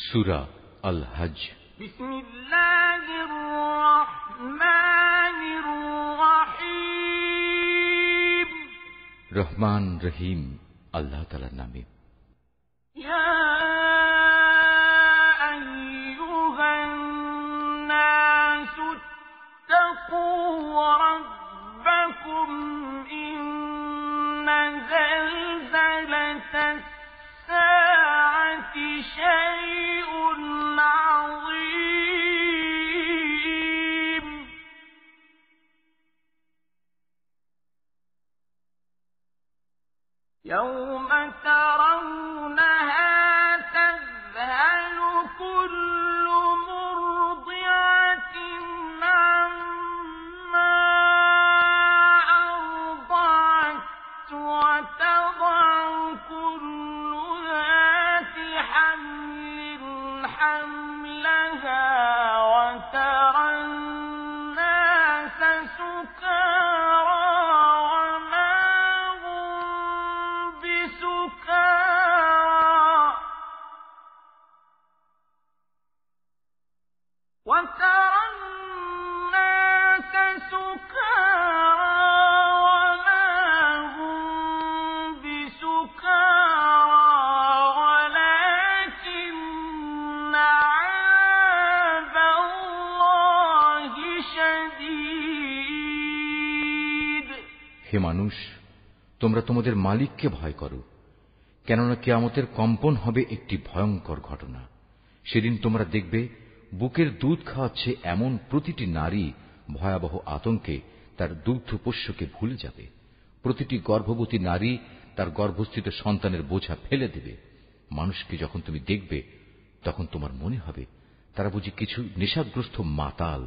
সূরা আল হজ। বিসমিল্লাহির রহমানির রহিম। রহমান রহিম আল্লাহ তাআলার নামে। ইয়া আইয়ুহান নাসু ইত্তাকু রাব্বাকুম ইন্না যালজালাতাস সাআতি শাইউন আযীম। ইয়াওমা তারাউনাহা তাযহালু কুল্লু মুরদি'আতিন আম্মা আরদা'আত ওয়া তাদা'u কুল্লু যাতি হামলিন হামলাহা ওয়া তারান নাসা সুকারা ওয়া মা হুম বিসুকারা ওয়া তারান নাসা সুকারা ওয়া মা হুম বিসুকারা ওয়ালাকিন্না আযাবাল্লাহি শাদীদ। হে মানুষ, তোমরা তোমাদের মালিককে ভয় করো, কেননা কিয়ামতের কম্পন হবে একটি ভয়ঙ্কর ঘটনা। সেদিন তোমরা দেখবে বুকের দুধ খাওয়াচ্ছে এমন প্রতিটি নারী ভয়াবহ আতঙ্কে তার দুগ্ধপোষ্যকে ভুলে যাবে। প্রতিটি গর্ভবতী নারী তার গর্ভস্থিত সন্তানের বোঝা ফেলে দেবে। মানুষকে যখন তুমি দেখবে তখন তোমার মনে হবে তারা বুঝি কিছু নেশাগ্রস্ত মাতাল,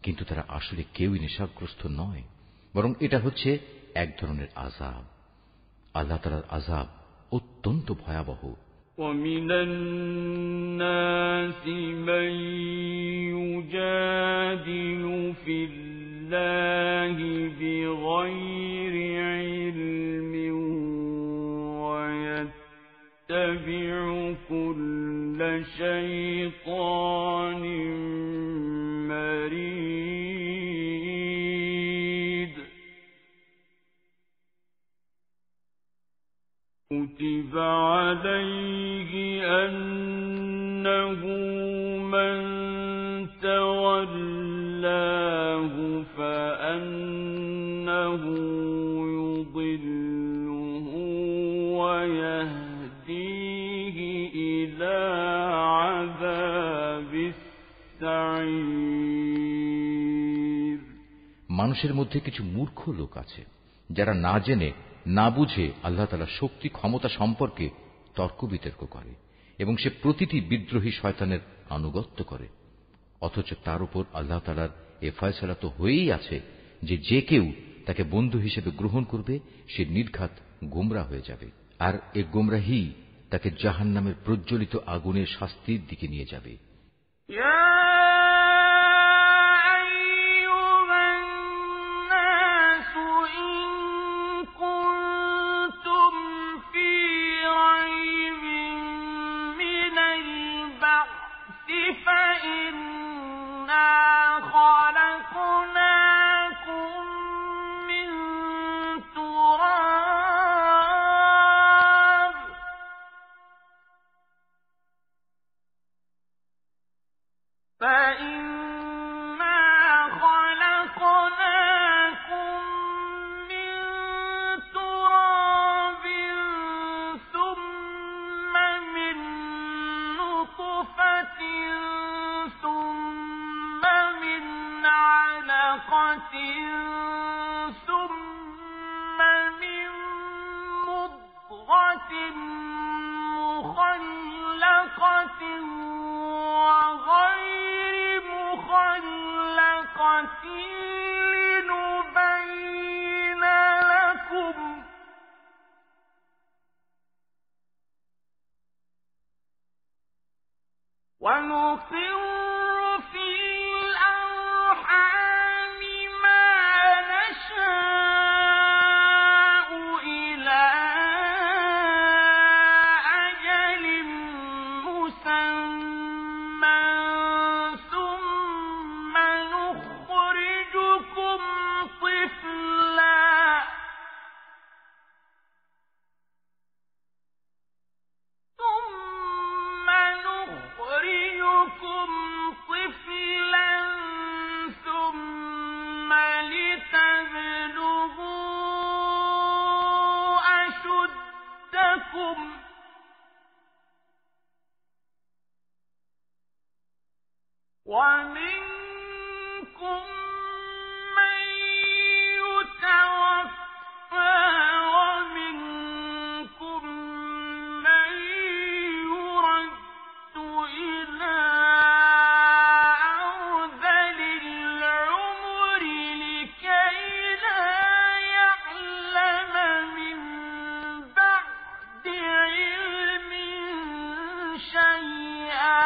কিন্তু তারা আসলে কেউই নেশাগ্রস্ত নয়, বরং এটা হচ্ছে এক ধরনের আযাব। আল্লাহ তাআলার আযাব অত্যন্ত ভয়াবহ। وَمِنَ النَّاسِ مَن يُجَادِلُ فِي اللَّهِ بِغَيْرِ عِلْمٍ وَيَتَّبِعُ كُلَّ شَيْطَانٍ مَّرِيدٍ كُتِبَ عَلَيْهِ أَنَّهُ مَن تَوَلَّاهُ فَأَنَّهُ يُضِلُّهُ وَيَهْدِيهِ إِلَى عَذَابِ السَّعِيرِ। মানুষের মধ্যে কিছু মূর্খ লোক আছে যারা না জেনে না বুঝে আল্লাহ তাআলার শক্তি ক্ষমতা সম্পর্কে তর্ক বিতর্ক করে এবং সে প্রতিটি বিদ্রোহী শয়তানের আনুগত্য করে। অথচ তার উপর আল্লাহ তাআলার এ ফয়সালা তো হয়েই আছে যে যে কেউ তাকে বন্ধু হিসেবে গ্রহণ করবে সে নির্ঘাত গোমরা হয়ে যাবে, আর এ গোমরাহি তাকে জাহান্নামের প্রজ্বলিত আগুনের শাস্তির দিকে নিয়ে যাবে। فَإِنَّا خَلَقْنَاكُم مِّن تُرَابٍ ثُمَّ مِن نُّطْفَةٍ ثُمَّ مِنْ عَلَقَةٍ ثُمَّ مِن مُّضْغَةٍ مُّخَلَّقَةٍ وَغَيْرِ مُخَلَّقَةٍ لِّنُبَيِّنَ لَكُمْ وَنُقِرُّ فِي الْأَرْحَامِ مَا نَشَاءُ إِلَىٰ أَجَلٍ مُّسَمًّى ومنكم من يتوفى ومنكم من يرد إلى أرذل العمر لكي لا يعلم من بعد علم شيئا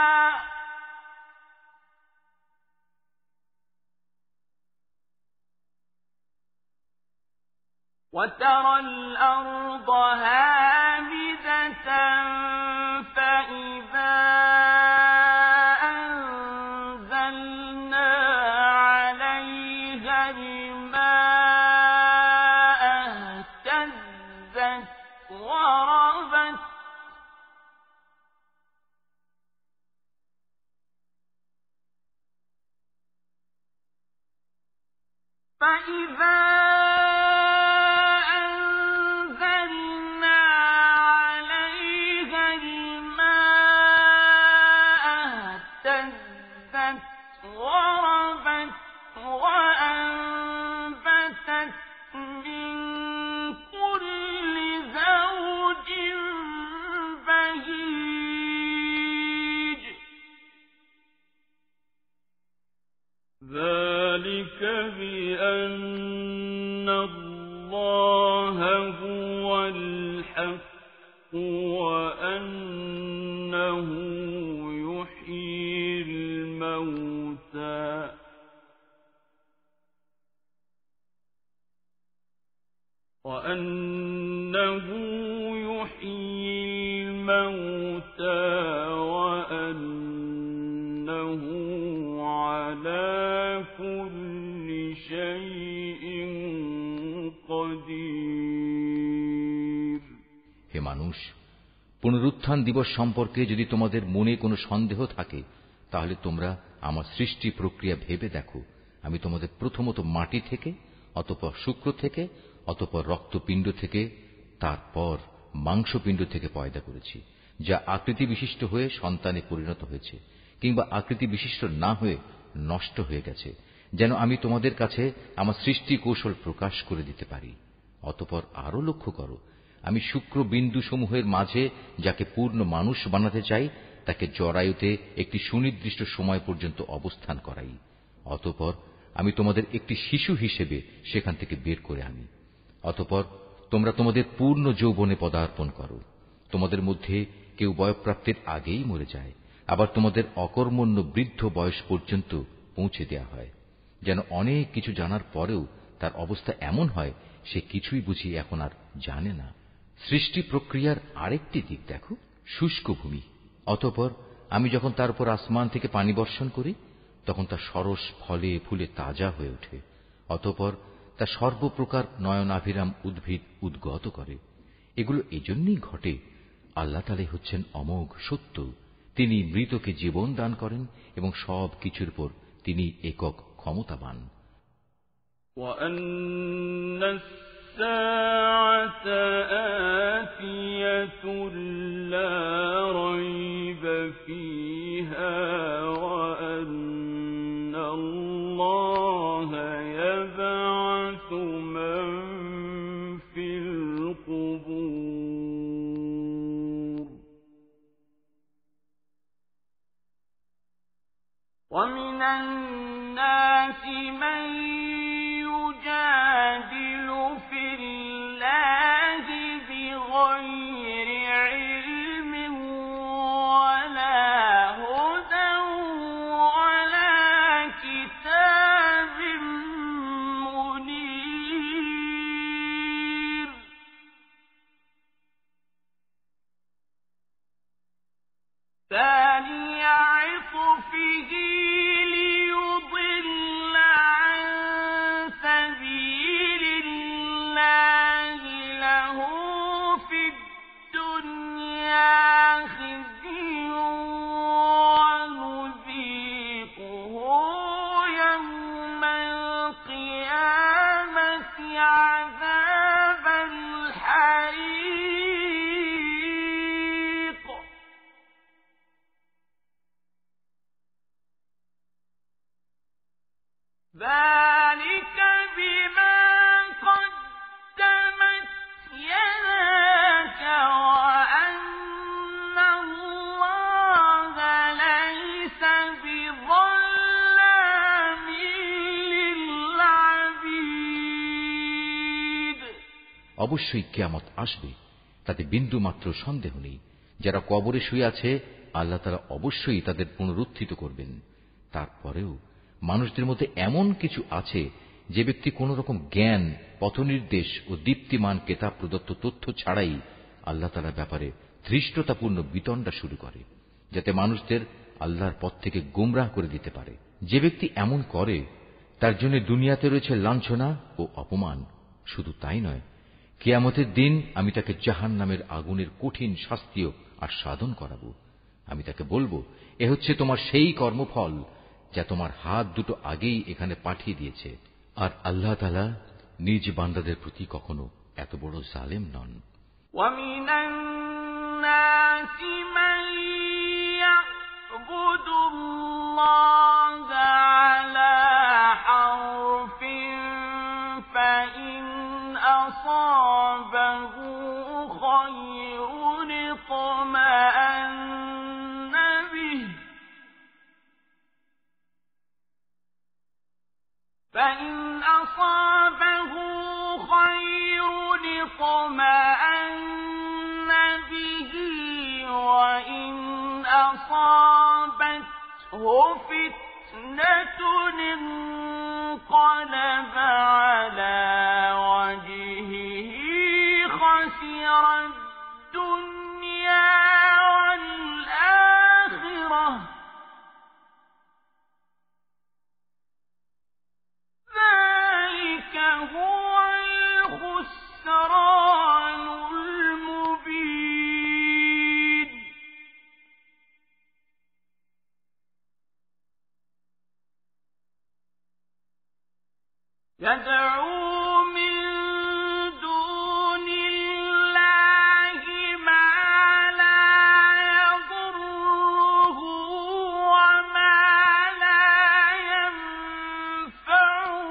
وترى الأرض هامدة فإذا أنزلنا عليها الماء اهتزت وربت فإذا وربت وأنبتت من كل زوج بهيج ذلك بأن الله هو الحق وأنه يحيي الموتى وأنه على كل شيء قدير হে মানুষ, পুনরুত্থান দিবস সম্পর্কে যদি তোমাদের মনে কোনো সন্দেহ থাকে, তাহলে তোমরা আমার সৃষ্টি প্রক্রিয়া ভেবে দেখো। আমি তোমাদের প্রথমত মাটি থেকে, অতঃপর শুক্র থেকে, অতঃপর রক্তপিণ্ড থেকে, তারপর মাংসপিণ্ড থেকে পয়দা করেছি, যা আকৃতি বিশিষ্ট হয়ে সন্তানে পরিণত হয়েছে, কিংবা আকৃতি বিশিষ্ট না হয়ে নষ্ট হয়ে গেছে, যেন আমি তোমাদের কাছে আমার সৃষ্টি কৌশল প্রকাশ করে দিতে পারি। অতঃপর আরো লক্ষ্য করো, আমি শুক্র বিন্দু সমূহের মাঝে যাকে পূর্ণ মানুষ বানাতে চাই, তাকে জরায়ুতে একটি সুনির্দিষ্ট সময় পর্যন্ত অবস্থান করাই। অতঃপর আমি তোমাদের একটি শিশু হিসেবে সেখান থেকে বের করে আনি। অতঃপর তোমরা তোমাদের পূর্ণ যৌবনে পদার্পণ করো। তোমাদের মধ্যে কেউ বয়ঃপ্রাপ্তির আগেই মরে যায়, আবার তোমাদের অকর্মণ্য বৃদ্ধ বয়স পর্যন্ত পৌঁছে দেয়া হয়, যেন অনেক কিছু জানার পরেও তার অবস্থা এমন হয় সে কিছুই বুঝি এখন আর জানে না। সৃষ্টি প্রক্রিয়ার আরেকটি দিক দেখো, শুষ্ক ভূমি। অতঃপর আমি যখন তার উপর আসমান থেকে পানি বর্ষণ করি, তখন তা সরস ফলে ফুলে তাজা হয়ে ওঠে। অতঃপর তা সর্বপ্রকার নয়নাভিরাম উদ্ভিদ উদ্গত করে। এগুলো এজন্যই ঘটে, আল্লাহ তাআলাই হচ্ছেন অমোঘ সত্য। তিনি মৃতকে জীবন দান করেন এবং সব কিছুর উপর তিনি একক ক্ষমতাবান। الساعة آتية لا ريب فيها وأن الله يبعث من في القبور ومن الناس من يجادل في الله بغير علم ولا هدى ولا كتاب منير ثاني عطفه ليضل عن سبيل الله له في الدنيا خزي ونذيقه يوم القيامة عذاب الحريق ذلك بما قدمت يداك وأن الله ليس بظلام للعبيد অবশ্যই কিয়ামত আসবে, তাতে বিন্দু মাত্র সন্দেহ নেই। যারা কবরে শুয়ে আছে আল্লাহ তাআলা অবশ্যই তাদের পুনরুত্থিত করবেন। তারপরেও মানুষদের মধ্যে এমন কিছু আছে যে ব্যক্তি কোন রকম জ্ঞান, পথনির্দেশ ও দীপ্তিমান কেতাব প্রদত্ত তথ্য ছাড়াই আল্লাহ তাআলার ব্যাপারে ধৃষ্টতাপূর্ণ বিতণ্ডা শুরু করে, যাতে মানুষদের আল্লাহর পথ থেকে গোমরাহ করে দিতে পারে। যে ব্যক্তি এমন করে তার জন্য দুনিয়াতে রয়েছে লাঞ্ছনা ও অপমান। শুধু তাই নয়, কিয়ামতের দিন আমি তাকে জাহান্নামের আগুনের কঠিন শাস্তিও আস্বাদন করাবো। আমি তাকে বলবো, এ হচ্ছে তোমার সেই কর্মফল যা তোমার হাত দুটো আগেই এখানে পাঠিয়ে দিয়েছে। আর আল্লাহ তাআলা নিজ বান্দাদের প্রতি কখনো এত বড় জালেম নন। وَمِنَ النَّاسِ مَن يَعْبُدُ اللَّهَ عَلَى حَرْفٍ فَإِنْ أَصَابَهُ خَيْرٌ اطْمَأَنَّ بِهِ فَإِنْ أَصَابَهُ خَيْرٌ اطْمَأَنَّ بِهِ وَإِنْ أَصَابَتْهُ فِتْنَةٌ انقلب على وجهه خسر الدنيا والآخرة ذلك هو الخسران المبين يدعو من دون الله ما لا يضره وما لا ينفعه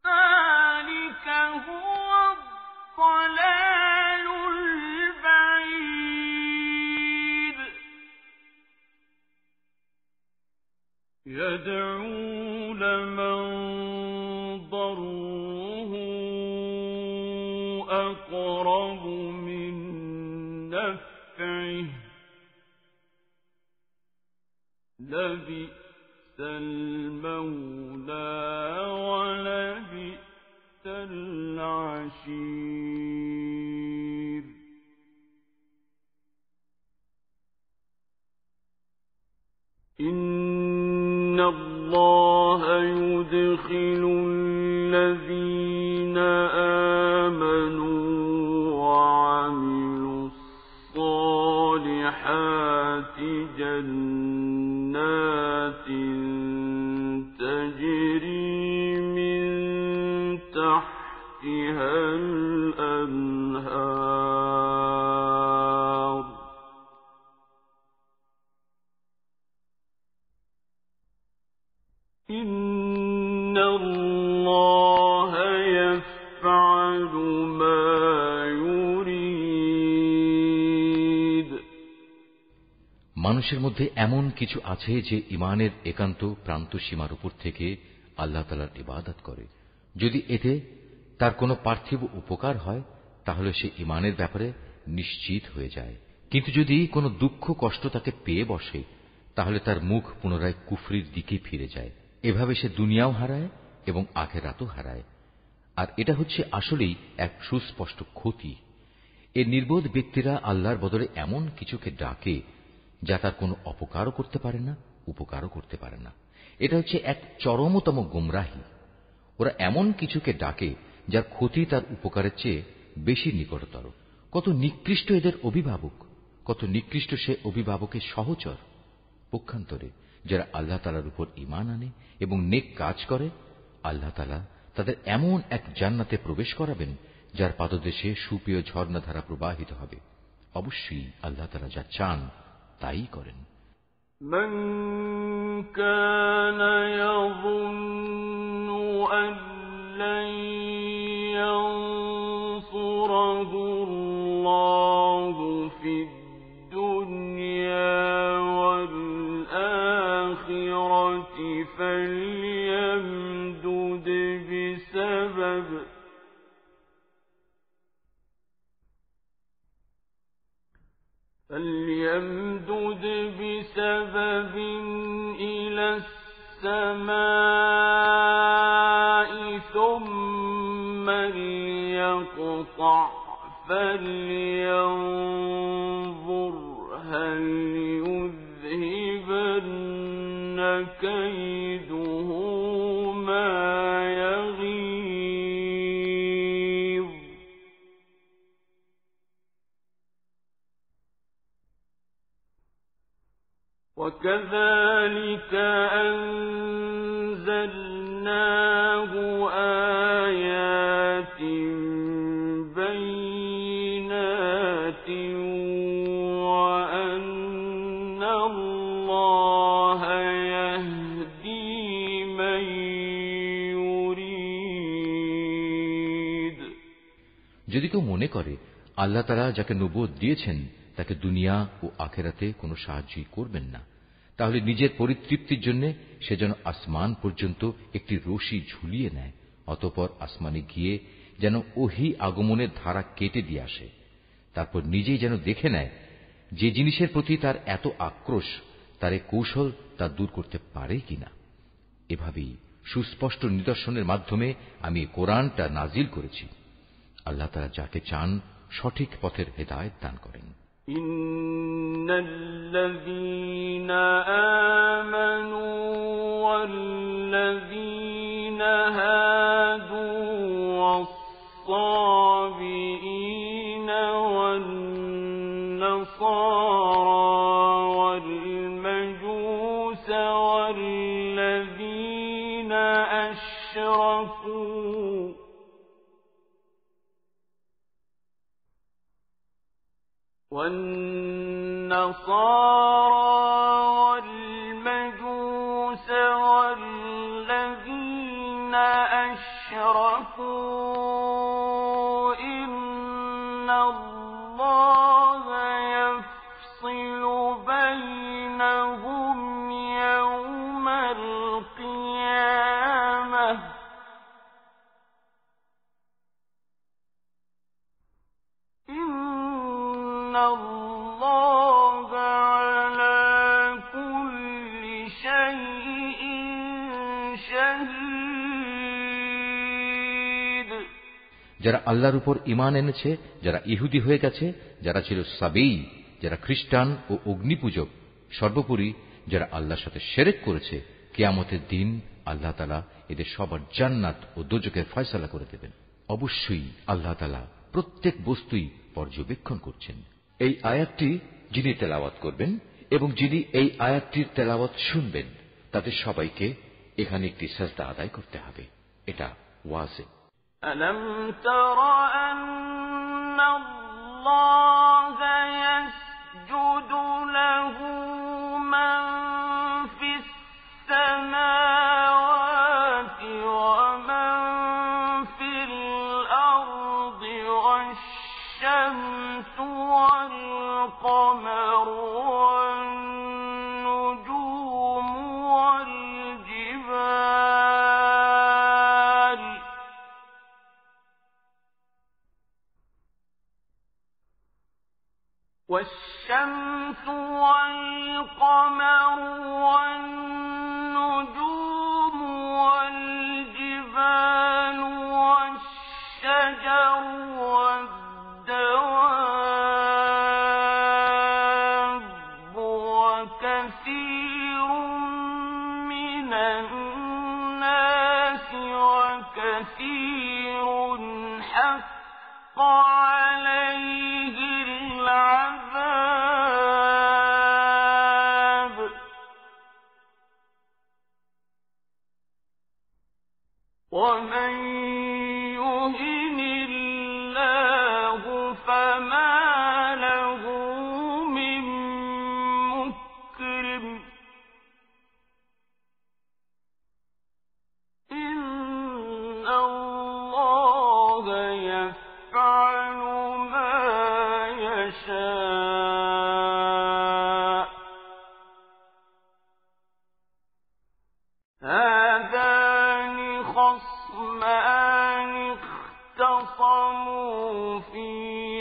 ذلك هو الضلال البعيد يدعو لمن ضره أقرب من نفعه لبئس المولى ولبئس العشير إن الله يدخل الذين آمنوا وعملوا الصالحات جنات تجري من تحتها الأنهار إن الله يفعل ما يريد মানুষের মধ্যে এমন কিছু আছে যে ঈমানের একান্ত প্রান্ত সীমার উপর থেকে আল্লাহ তাআলার ইবাদত করে। যদি এতে তার কোনো পার্থিব উপকার হয় তাহলে সে ঈমানের ব্যাপারে নিশ্চিত হয়ে যায়, কিন্তু যদি কোনো দুঃখ কষ্ট তাকে পেয়ে বসে তাহলে তার মুখ পুনরায় কুফরির দিকে ফিরে যায়। এভাবে সে দুনিয়াও হারায় এবং আখিরাতও হারায়। আর এটা হচ্ছে আসলেই এক সুস্পষ্ট ক্ষতি। এর নির্বোধ ব্যক্তিরা আল্লাহর বদলে এমন কিছুকে ডাকে যা তার কোনো অপকারও করতে পারে না, উপকারও করতে পারে না। এটা হচ্ছে এক চরমতম গোমরাহি। ওরা এমন কিছুকে ডাকে যার ক্ষতি তার উপকারের চেয়ে বেশি নিকটতর। কত নিকৃষ্ট এদের অভিভাবক, কত নিকৃষ্ট সে অভিভাবকের সহচর। পক্ষান্তরে যারা আল্লাহ তাআলার উপর ঈমান আনে এবং নেক কাজ করে, আল্লাহ তাআলা তাদের এমন এক জান্নাতে প্রবেশ করাবেন যার পাদদেশে সুপেয় ঝর্ণাধারা প্রবাহিত হবে। অবশ্যই আল্লাহ তাআলা যা চান তাই করেন। من كان يظن أن لن ينصره الله في الدنيا والآخرة فليمدد بسبب إلى السماء ثم ليقطع فلينظر هل يذهبن كيده ما يغيظ وكذلك أنزلناه آيات بينات وأن الله يهدي من يريد। যদি কেউ মনে করে আল্লাহ তাআলা যাকে নবুয়ত দিয়েছেন তাকে দুনিয়া ও আখিরাতে কোনো সাহায্যই করবেন না, তাহলে নিজের পরিতৃপ্তির জন্য সে যেন আসমান পর্যন্ত একটি রশি ঝুলিয়ে নেয়, অতঃপর আসমানে গিয়ে যেন ওহী আগমনের ধারা কেটে দিয়ে আসে, তারপর নিজেই যেন দেখে নেয় যে জিনিসের প্রতি তার এত আক্রোশ তার এ কৌশল তা দূর করতে পারে কিনা। এভাবেই সুস্পষ্ট নিদর্শনের মাধ্যমে আমি কোরআনটা নাজিল করেছি। আল্লাহ তাআলা যাকে চান সঠিক পথের হেদায়েত দান করেন। إن الذين آمنوا والذين هادوا والصابئين والنصارى والمجوس والذين أشركوا والنصارى والمجوس والذين أشركوا إن الله يفصل بينهم يوم القيامة إن الله على كل شيء شهيد। যারা আল্লাহর উপর ঈমান এনেছে, যারা ইহুদি হয়ে গেছে, যারা ছিল সাবেঈ, যারা খ্রিস্টান ও অগ্নিপূজক, সর্বোপরি যারা আল্লাহর সাথে শিরক করেছে, কিয়ামতের দিন আল্লাহ তাআলা এদের সবার জান্নাত ও দোজখের ফয়সালা করে দেবেন। অবশ্যই আল্লাহ তাআলা প্রত্যেক বস্তুই পর্যবেক্ষণ করছেন। এই আয়াতটি যিনি তেলাওয়াত করবেন এবং যিনি এই আয়াতটির তেলাওয়াত শুনবেন তাদের সবাইকে এখানে একটি সাজদা আদায় করতে হবে। এটা ওয়াজিব। ألم تر أن الله يسجد له من في السماوات ومن في الأرض والشمس والقمر والنجوم والجبال والشمس والقمر والنجوم والجبال والشجر والدواب وكثير من الناس وكثير حق عليه العذاب ومن يهن الله فما له من يشاء هذان خصمان اختصموا في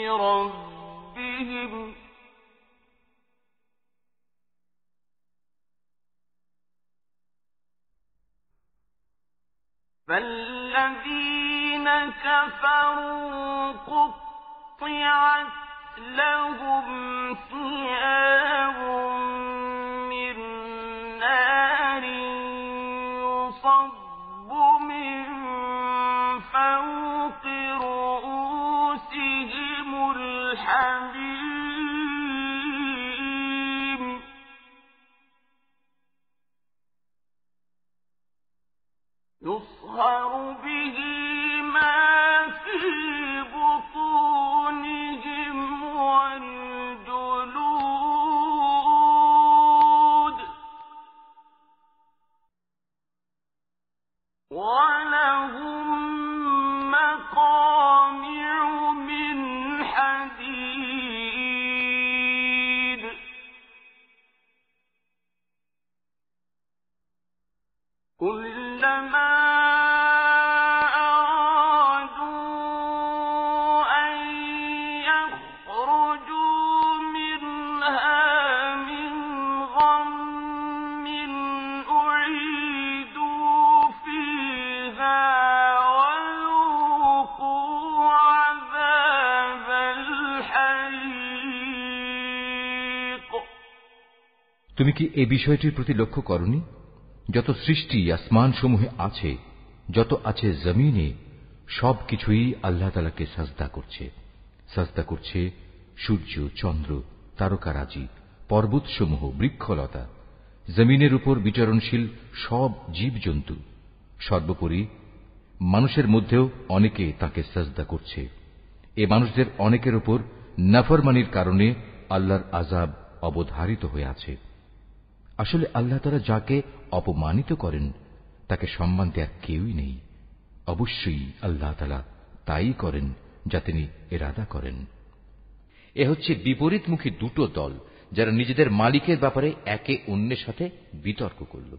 ربهم فالذين كفروا قطعت لهم ثياب من نار يصب من فوق رؤوسهم الحميم يصهر به ما في بطونهم والجلود ولهم مقامع من حديد كلما তুমি কি এই বিষয়টির প্রতি লক্ষ্য করনি? যত সৃষ্টি আসমান সমূহে আছে, যত আছে জমিনে, সবকিছুই আল্লাহ তাআলাকে সাজদা করছে। সাজদা করছে সূর্য, চন্দ্র, তারকারাজি, পর্বতসমূহ, বৃক্ষলতা, জমিনের উপর বিচরণশীল সব জীবজন্তু, সর্বোপরি মানুষের মধ্যেও অনেকে তাকে সাজদা করছে। এ মানুষদের অনেকের উপর নাফরমানির কারণে আল্লাহর আযাব অবধারিত হয়ে আছে। আসলে আল্লাহ তাআলা যাকে অপমানিত করেন তাকে সম্মান দেওয়ার কেউই নেই। অবশ্যই আল্লাহ তাআলা তাই করেন যা তিনি ইরাদা করেন। এ হচ্ছে বিপরীতমুখী দুটো দল, যারা নিজেদের মালিকের ব্যাপারে একে অন্যের সাথে বিতর্ক করল।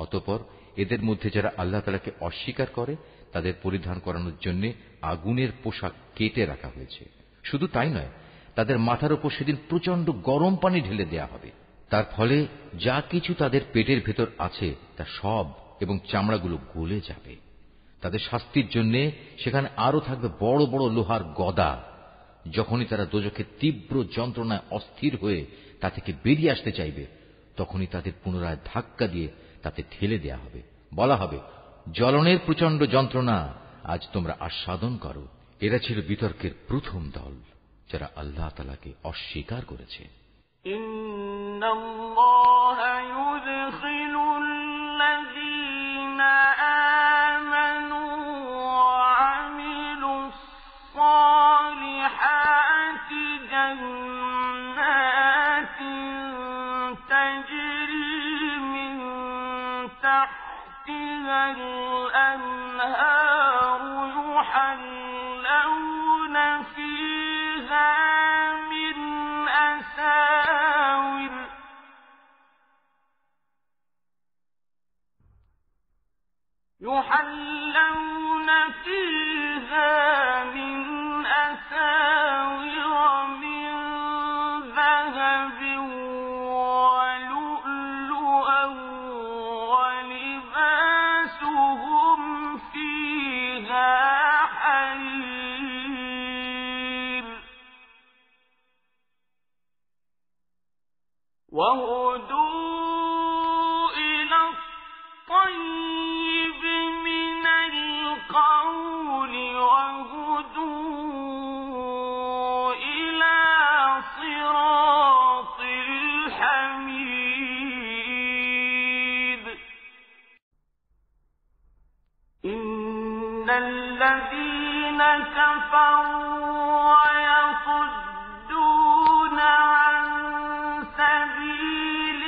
অতঃপর এদের মধ্যে যারা আল্লাহ তাআলাকে অস্বীকার করে তাদের পরিধান করানোর জন্য আগুনের পোশাক কেটে রাখা হয়েছে। শুধু তাই নয়, তাদের মাথার উপর সেদিন প্রচন্ড গরম পানি ঢেলে দেয়া হবে। তার ফলে যা কিছু তাদের পেটের ভেতর আছে তা সব এবং চামড়াগুলো গলে যাবে। তাদের শাস্তির জন্য সেখানে আরো থাকবে বড় বড় লোহার গদা। যখনই তারা দোজখের তীব্র যন্ত্রণায় অস্থির হয়ে তা থেকে বেরিয়ে আসতে চাইবে, তখনই তাদের পুনরায় ধাক্কা দিয়ে তাতে ঠেলে দেয়া হবে। বলা হবে, জ্বলনের প্রচন্ড যন্ত্রণা আজ তোমরা আস্বাদন করো। এরা ছিল বিতর্কের প্রথম দল, যারা আল্লাহ তাআলাকে অস্বীকার করেছে। ইন্নাল্লাহা ইউদখিলুল্লাযীনা আমানু ওয়া আমিলুস সালিহাতি জান্নাতিন তাজরি মিন তাহতিহাল আনহারু ইউহাল্লাউনা ফীহা মিন أساور يحلون فيها من أساور من ذهب ولؤلؤا ولباسهم فيها حرير وهدوا إلى الطيب من القول وهدوا إلى صراط الحميد إن الذين كفروا ويصدون عن سبيل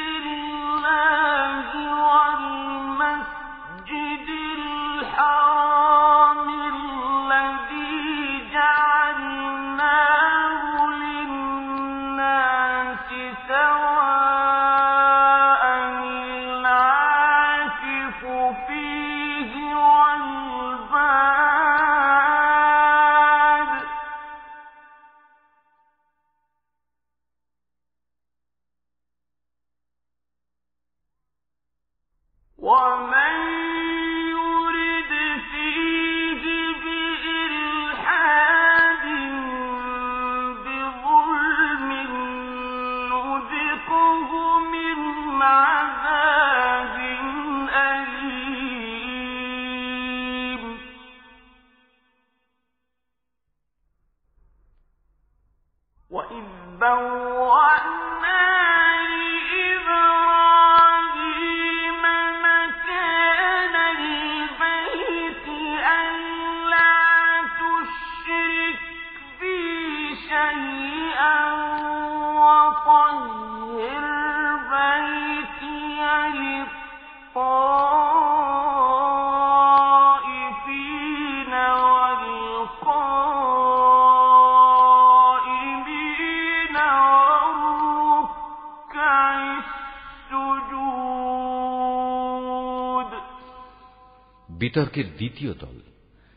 ومن يرد فيه بإلحاد بظلم نذقه من عذاب أليم وإذ بوأنا لإبراهيم مكان البيت ألا تشرك بي شيئا وطهر بيتي للطائفين والقائمين والركع السجود বিতর্কের দ্বিতীয় দল,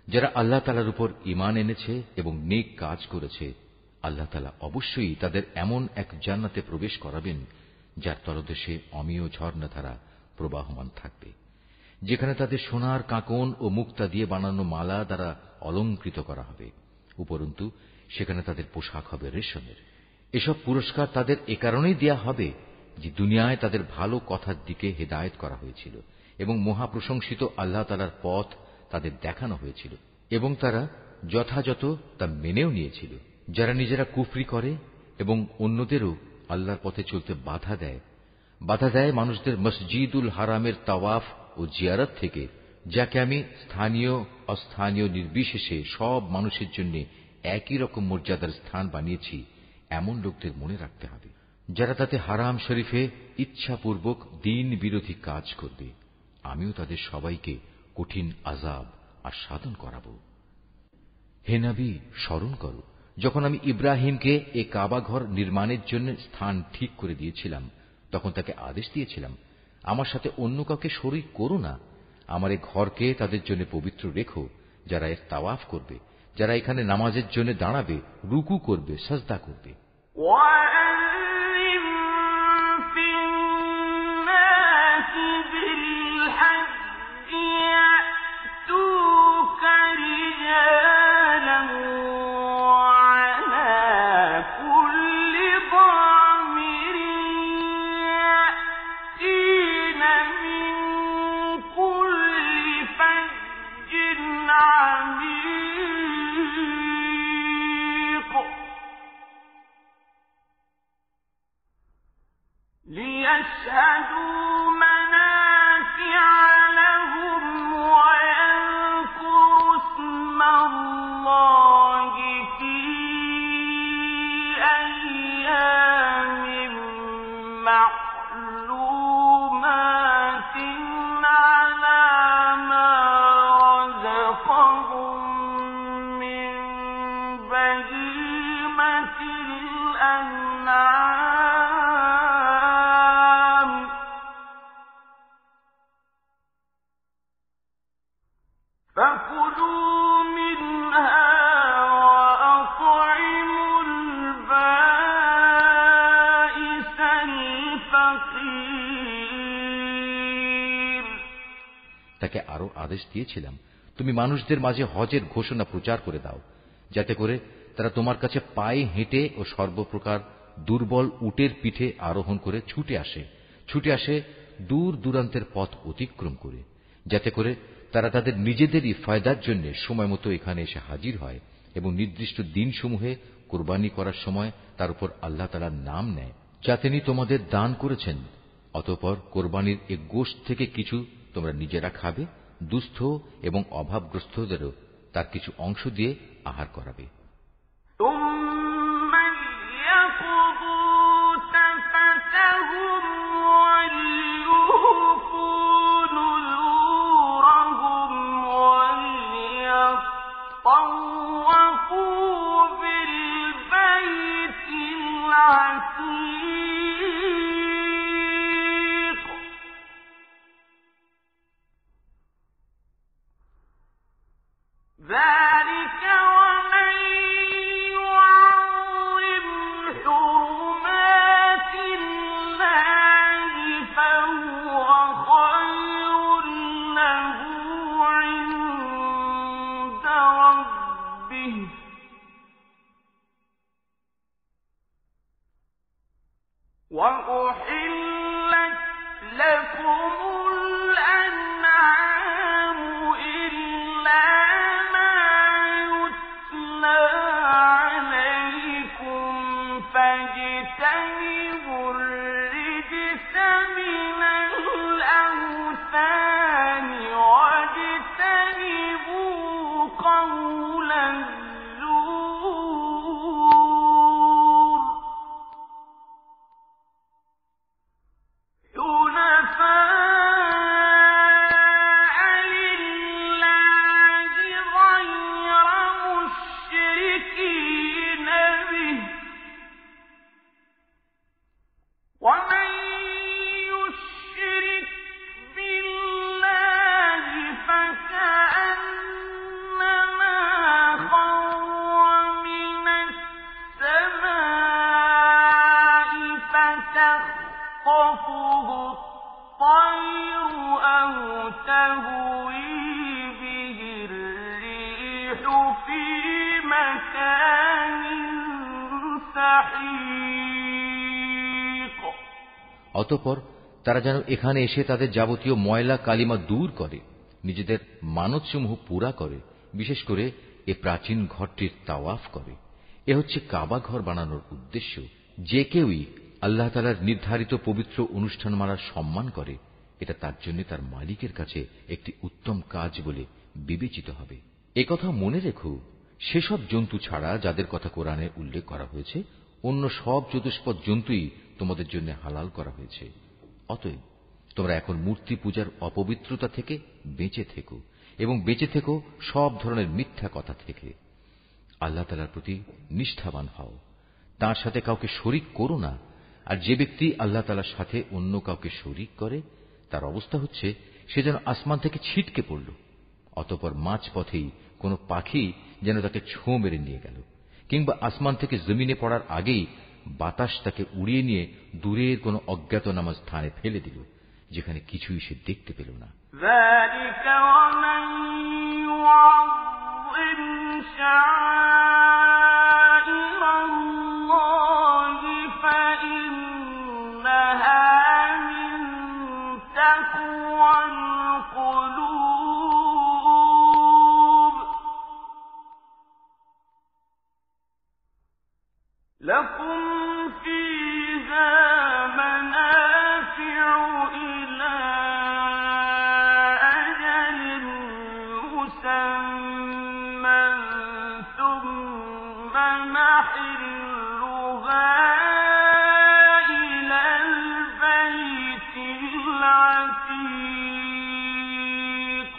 যারা আল্লাহ তাআলার উপর ঈমান এনেছে এবং নেক কাজ করেছে, আল্লাহ তাআলা অবশ্যই তাদের এমন এক জান্নাতে প্রবেশ করাবেন যার তলদেশে অমেয় ঝর্ণাধারা প্রবাহমান থাকবে, যেখানে তাদের সোনার কাঁকন ও মুক্তা দিয়ে বানানো মালা দ্বারা অলঙ্কৃত করা হবে। উপরন্তু সেখানে তাদের পোশাক হবে রেশমের। এসব পুরস্কার তাদের এ কারণেই দেয়া হবে যে দুনিয়ায় তাদের ভালো কথার দিকে হেদায়েত করা হয়েছিল এবং মহাপ্রশংসিত আল্লাহ তাআলার পথ তাদের দেখানো হয়েছিল এবং তারা যথাযথ তা মেনেও নিয়েছিল। যারা নিজেরা কুফরি করে এবং অন্যদেরও আল্লাহর পথে চলতে বাধা দেয় মানুষদের মসজিদুল হারামের তাওয়াফ ও জিয়ারত থেকে, যাকে আমি স্থানীয় অস্থানীয় নির্বিশেষে সব মানুষের জন্য একই রকম মর্যাদার স্থান বানিয়েছি, এমন লোকদের মনে রাখতে হবে যারা তাতে হারাম শরীফে ইচ্ছাপূর্বক দ্বীন বিরোধী কাজ করবে। আমিও তাদের সবাইকে কঠিন আযাব আস্বাদন করাবো। হে নবী, স্মরণ করো যখন আমি ইব্রাহিমকে এ কাবা ঘর নির্মাণের জন্য স্থান ঠিক করে দিয়েছিলাম, তখন তাকে আদেশ দিয়েছিলাম, আমার সাথে অন্য কাউকে শরীক করো না। আমার এ ঘরকে তাদের জন্য পবিত্র রেখো, যারা এর তাওয়াফ করবে, যারা এখানে নামাজের জন্য দাঁড়াবে, রুকু করবে, সাজদা করবে। ليشهدوا منافع لهم ويذكروا اسم الله في أيام معلومات على ما رزقهم من بهيمة الأنعام فكلوا منها وأطعموا البائس الفقير তাকে আরো আদেশ দিয়েছিলাম, তুমি মানুষদের মাঝে হজের ঘোষণা প্রচার করে দাও, যাতে করে তারা তোমার কাছে পায়ে হেঁটে ও সর্বপ্রকার দুর্বল উটের পিঠে আরোহণ করে ছুটে আসে দূর দূরান্তের পথ অতিক্রম করে, যাতে করে তারা তাদের নিজেদেরই ফায়দার জন্য সময় মতো এখানে এসে হাজির হয় এবং নির্দিষ্ট দিনসমূহে কোরবানি করার সময় তার উপর আল্লাহ তাআলার নাম নেয়, যা তিনি তোমাদের দান করেছেন। অতঃপর কোরবানির এ গোশত থেকে কিছু তোমরা নিজেরা খাবে, দুস্থ এবং অভাবগ্রস্তদেরও তার কিছু অংশ দিয়ে আহার করাবে। ثم ليقضوا تفثهم وليوفوا نذورهم وليطوفوا بالبيت العتيق ذلك ومن وأحلت لكم الأنعام إلا ما يتلى عليكم فاجتنبوا الرجس من الأوثان واجتنبوا قول الزور حنفاء لله غير مشركين به ومن يشرك بالله فكأنما خر من السماء فتخطفه الطير أو تهوي به الريح في مكان سحيق অতঃপর তারা যেন এখানে এসে তাদের যাবতীয় ময়লা কালিমা দূর করে, নিজেদের মানতসমূহ পুরা করে, বিশেষ করে এ প্রাচীন ঘরটির তাওয়াফ করে। এ হচ্ছে কাবা ঘর বানানোর উদ্দেশ্য। যে কেউই আল্লাহ তাআলার নির্ধারিত পবিত্র অনুষ্ঠানমালার সম্মান করে, এটা তার জন্য তার মালিকের কাছে একটি উত্তম কাজ বলে বিবেচিত হবে। একথা মনে রেখো, সেসব জন্তু ছাড়া যাদের কথা কোরআনে উল্লেখ করা হয়েছে, অন্য সব চতুষ্পদ জন্তুই তোমাদের জন্য হালাল করা হয়েছে। অতএব তোমরা এখন মূর্তি পূজার অপবিত্রতা থেকে বেঁচে থেকো এবং বেঁচে থেকো সব ধরনের মিথ্যা কথা থেকে। আল্লাহ তাআলার প্রতি নিষ্ঠাবান হও, তার সাথে কাউকে শরীক করো না। আর যে ব্যক্তি আল্লাহ তাআলার সাথে অন্য কাউকে শরীক করে, তার অবস্থা হচ্ছে সে যেন আসমান থেকে ছিটকে পড়ল, অতঃপর মাঝ পথেই কোন পাখি যেন তাকে ছোঁ মেরে নিয়ে গেল, কিংবা আসমান থেকে জমিনে পড়ার আগেই বাতাস তাকে উড়িয়ে নিয়ে দূরের কোন অজ্ঞাতনামা স্থানে ফেলে দিল, যেখানে কিছুই সে দেখতে পেল না। ذلك ومن يعظم شعائر الله فإنها من تقوى القلوب لكم فيها منافع إلى أجل مسمى ثم محلها إلى البيت العتيق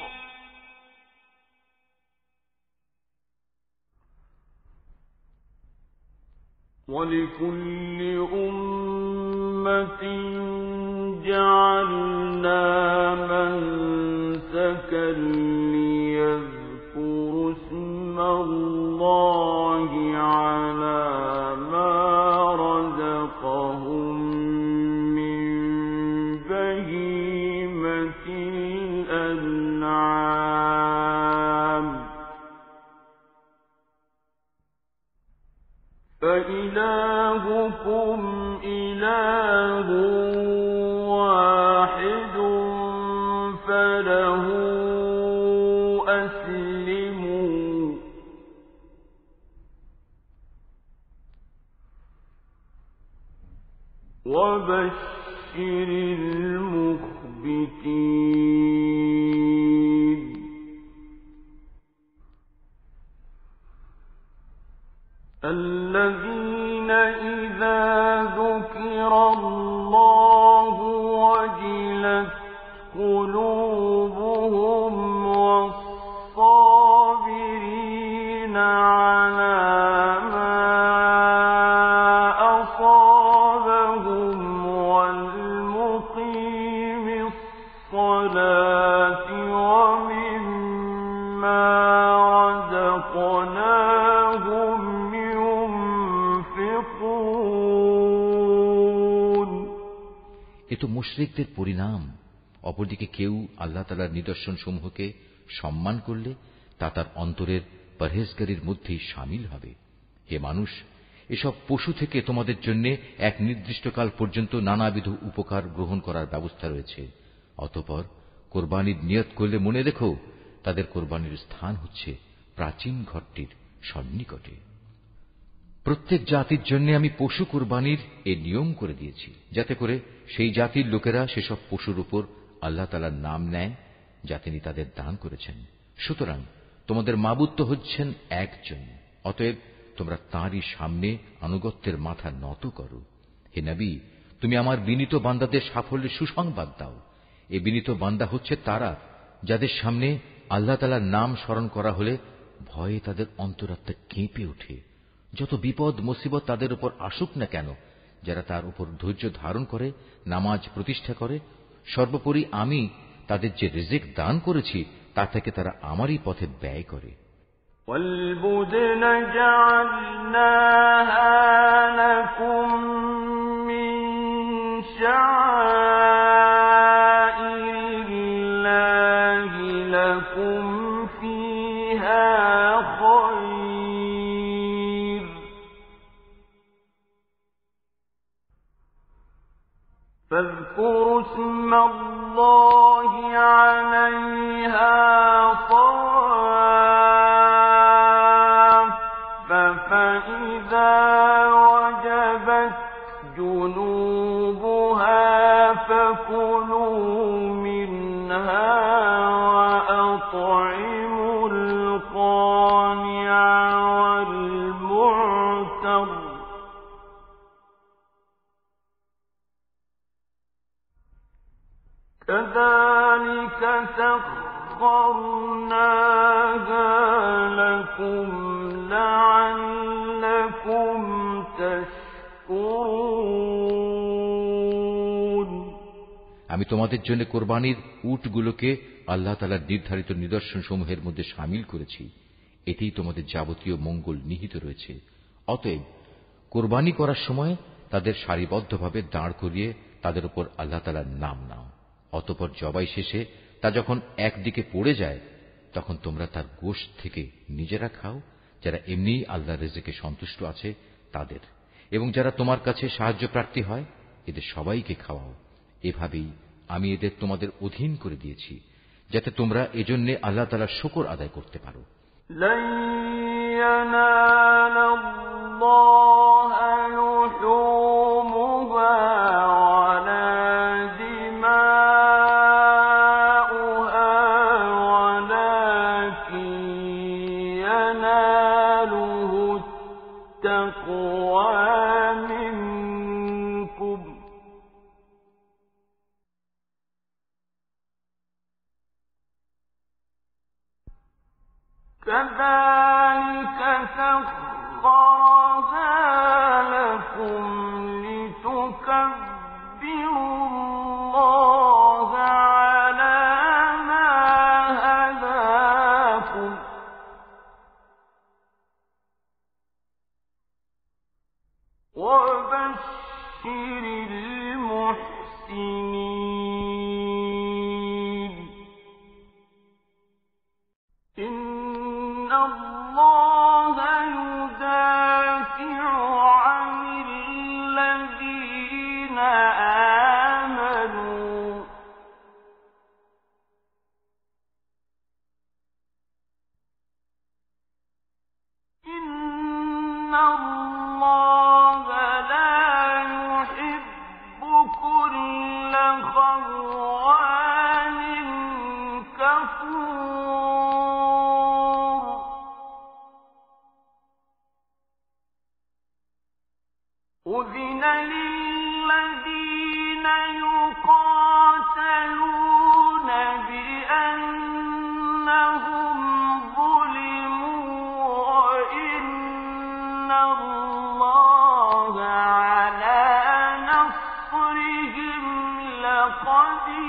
ولكل أمة جعلنا منسكا ليذكروا اسم الله على ما رزقهم من بهيمة الأنعام فإلهكم إله واحد فله أسلموا وبشر المخبتين الذين إذا ذكر الله وجلت قلوبهم والصابرين على ما أصابهم والمقيم الصلاة ومما رزقناهم এ তো মুশরিকদের পরিণাম। অপরদিকে কেউ আল্লাহ তাআলার নিদর্শন সমূহকে সম্মান করলে তা তার অন্তরের পরহেজগারির মধ্যেই শামিল হবে। হে মানুষ, এসব পশু থেকে তোমাদের জন্য এক নির্দিষ্ট কাল পর্যন্ত নানাবিধ উপকার গ্রহণ করার ব্যবস্থা রয়েছে। অতঃপর কোরবানির নিয়ত করলে মনে রেখো, তাদের কোরবানির স্থান হচ্ছে প্রাচীন ঘরটির সন্নিকটে। প্রত্যেক জাতির জন্য আমি পশু কোরবানির এ নিয়ম করে দিয়েছি, যাতে করে সেই জাতির লোকেরা সেসব পশুর উপর আল্লাহ তাআলার নাম নেয় যা তিনি তাদের দান করেছেন। সুতরাং তোমাদের মাবুদ তো হচ্ছেন একজন, অতএব তোমরা তাঁরই সামনে আনুগত্যের মাথা নত করো। হে নবী, তুমি আমার বিনীত বান্দাদের সাফল্যের সুসংবাদ দাও। এ বিনীত বান্দা হচ্ছে তারা যাদের সামনে আল্লাহ তাআলার নাম স্মরণ করা হলে ভয়ে তাদের অন্তরাত্মা কেঁপে ওঠে। যত বিপদ মুসিবত তাদের উপর আসুক না কেন, যারা তার উপর ধৈর্য ধারণ করে, নামাজ প্রতিষ্ঠা করে, সর্বোপরি আমি তাদের যে রিজিক দান করেছি তা থেকে তারা আমারই পথে ব্যয় করে। والبدن جعلناها لكم من شعائر الله لكم فيها خير فاذكروا اسم الله عليها فإذا وجبت جنوبها فكلوا منها وأطعموا القانع والمعتر كذلك سخرناها لكم لعلكم تشكرون। আমি তোমাদের জন্য কোরবানির উটগুলোকে আল্লাহ তাআলার নির্ধারিত নিদর্শন সমূহের মধ্যে শামিল করেছি। এতেই তোমাদের যাবতীয় মঙ্গল নিহিত রয়েছে। অতএব কোরবানি করার সময় তাদের সারিবদ্ধভাবে দাঁড় করিয়ে তাদের উপর আল্লাহ তাআলার নাম নাও। অতঃপর জবাই শেষে তা যখন একদিকে পড়ে যায়, তখন তোমরা তার গোশত থেকে নিজেরা খাও, যারা এমনিই আল্লাহর রিজিকে সন্তুষ্ট আছে তাদের, এবং যারা তোমার কাছে সাহায্য প্রার্থী হয় এদের সবাইকে খাওয়াও। এভাবেই আমি এদের তোমাদের অধীন করে দিয়েছি, যাতে তোমরা এজন্য আল্লাহ তাআলার শুকর আদায় করতে পারো। لن ينال الله لحومها ولا دماؤها ولكن يناله التقوى منكم كذلك سخرها لكم لتكبروا الله على ما هداكم وبشر المحسنين إن الله يدافع عن الذين آمنوا إن الله لا يحب كل خوان كفور أذن للذين يقاتلون بأنهم ظلموا وإن الله على نصرهم لقدير।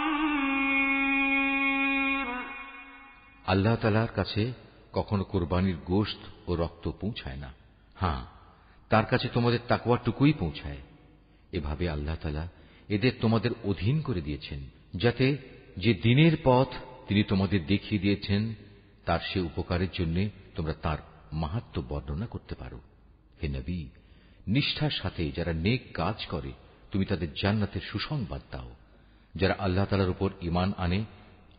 আল্লাহ তাআলার কাছে কখনো কোরবানির গোশত ও রক্ত পৌঁছায় না, হ্যাঁ তার কাছে তোমাদের তাকওয়াটুকুই পৌঁছায়। এভাবে আল্লাহ তাআলা এদের তোমাদের অধীন করে দিয়েছেন, যাতে যে দিনের পথ তিনি তোমাদের দেখিয়ে দিয়েছেন তার সে উপকারের জন্য তোমরা তার মাহাত্ম্য বর্ণনা করতে পারো। হে নবী, নিষ্ঠার সাথে যারা নেক কাজ করে তুমি তাদের জান্নাতের সুসংবাদ দাও। যারা আল্লাহ তাআলার উপর ঈমান আনে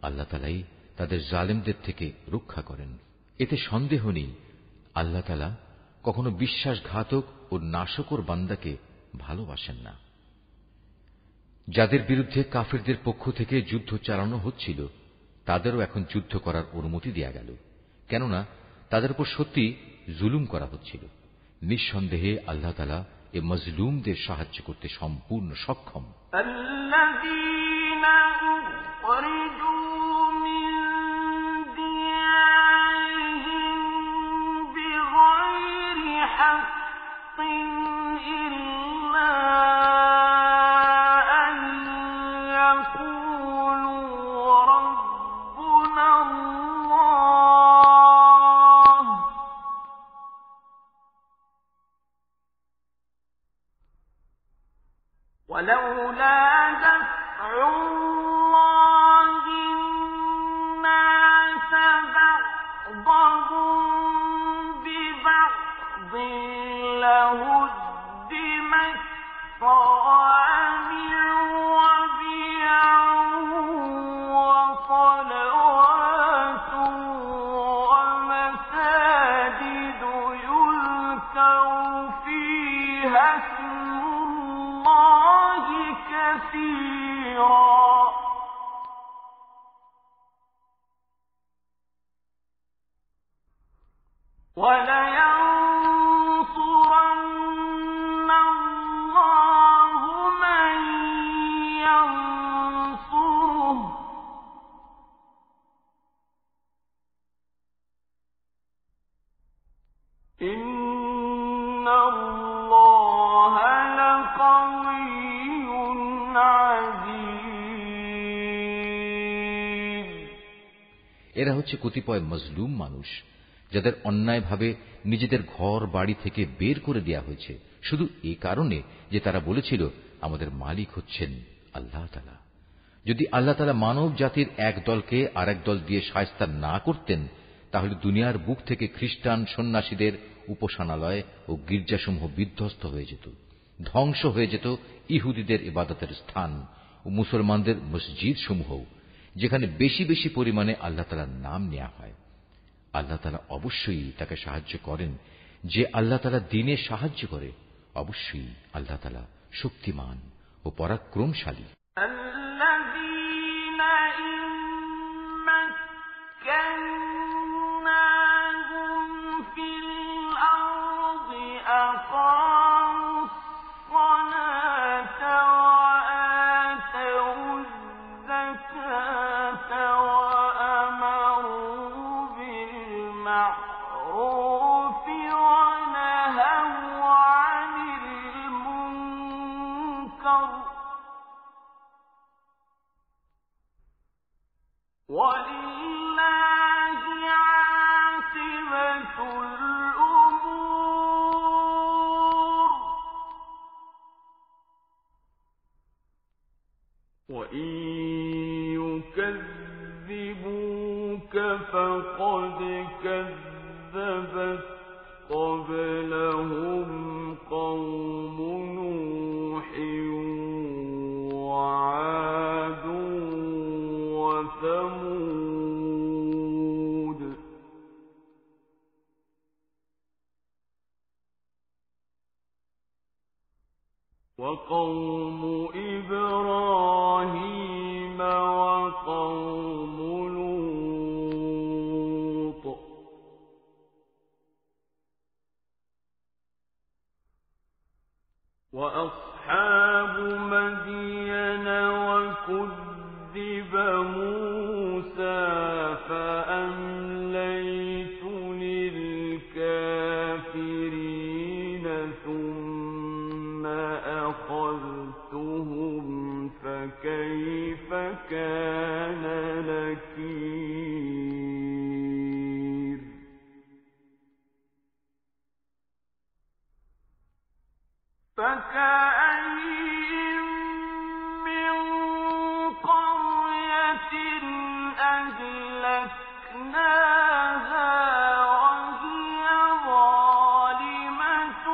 আল্লাহ তাআলাই তাদের জালেমদের থেকে রক্ষা করেন। এতে সন্দেহ নেই আল্লাহ তাআলা কখনো বিশ্বাসঘাতক ও নাশকর বান্দাকে ভালোবাসেন না। যাদের বিরুদ্ধে কাফেরদের পক্ষ থেকে যুদ্ধ চালানো হচ্ছিল তাদেরও এখন যুদ্ধ করার অনুমতি দেয়া গেল, কেননা তাদের উপর সত্যি জুলুম করা হচ্ছিল। নিঃসন্দেহে আল্লাহ তাআলা এ মজলুমদের সাহায্য করতে সম্পূর্ণ সক্ষম। ولولا دفع الله الناس بعضهم ببعض لهدمت صوامع وبيع وصلوات ومساجد يذكر فيها كثيرا ولينصرن الله من ينصره إن الله لقوي এরা হচ্ছে কতিপয় মজলুম মানুষ যাদের অন্যায়ভাবে নিজেদের ঘর বাড়ি থেকে বের করে দেয়া হয়েছে শুধু এই কারণে যে তারা বলেছিল আমাদের মালিক হচ্ছেন আল্লাহ তাআলা। যদি আল্লাহ তাআলা মানব জাতির এক দলকে আরেক দল দিয়ে শায়েস্তা না করতেন তাহলে দুনিয়ার বুক থেকে খ্রিস্টান সন্ন্যাসীদের উপাসনালয় ও গির্জাসমূহ বিধ্বস্ত হয়ে যেত, ধ্বংস হয়ে যেত ইহুদিদের ইবাদতের স্থান ও মুসলমানদের মসজিদ সমূহ, যেখানে বেশি বেশি পরিমাণে আল্লাহ তাআলার নাম নেওয়া হয়। আল্লাহ তাআলা অবশ্যই তাকে সাহায্য করেন, যে আল্লাহ তাআলা দ্বীনে সাহায্য করে অবশ্যই আল্লাহ তাআলা শক্তিমান ও পরাক্রমশালী। ولله عاقبة الأمور وإن يكذبوك فقد كذبت قبلهم قوم نوح وعاد وثمود وقوم إبراهيم وقوم لوط وأصحاب مدين وكذب موسى فأمليت للكافرين ثم أخذتهم فكيف كان نكير فكأين من قرية أهلكناها وهي ظالمة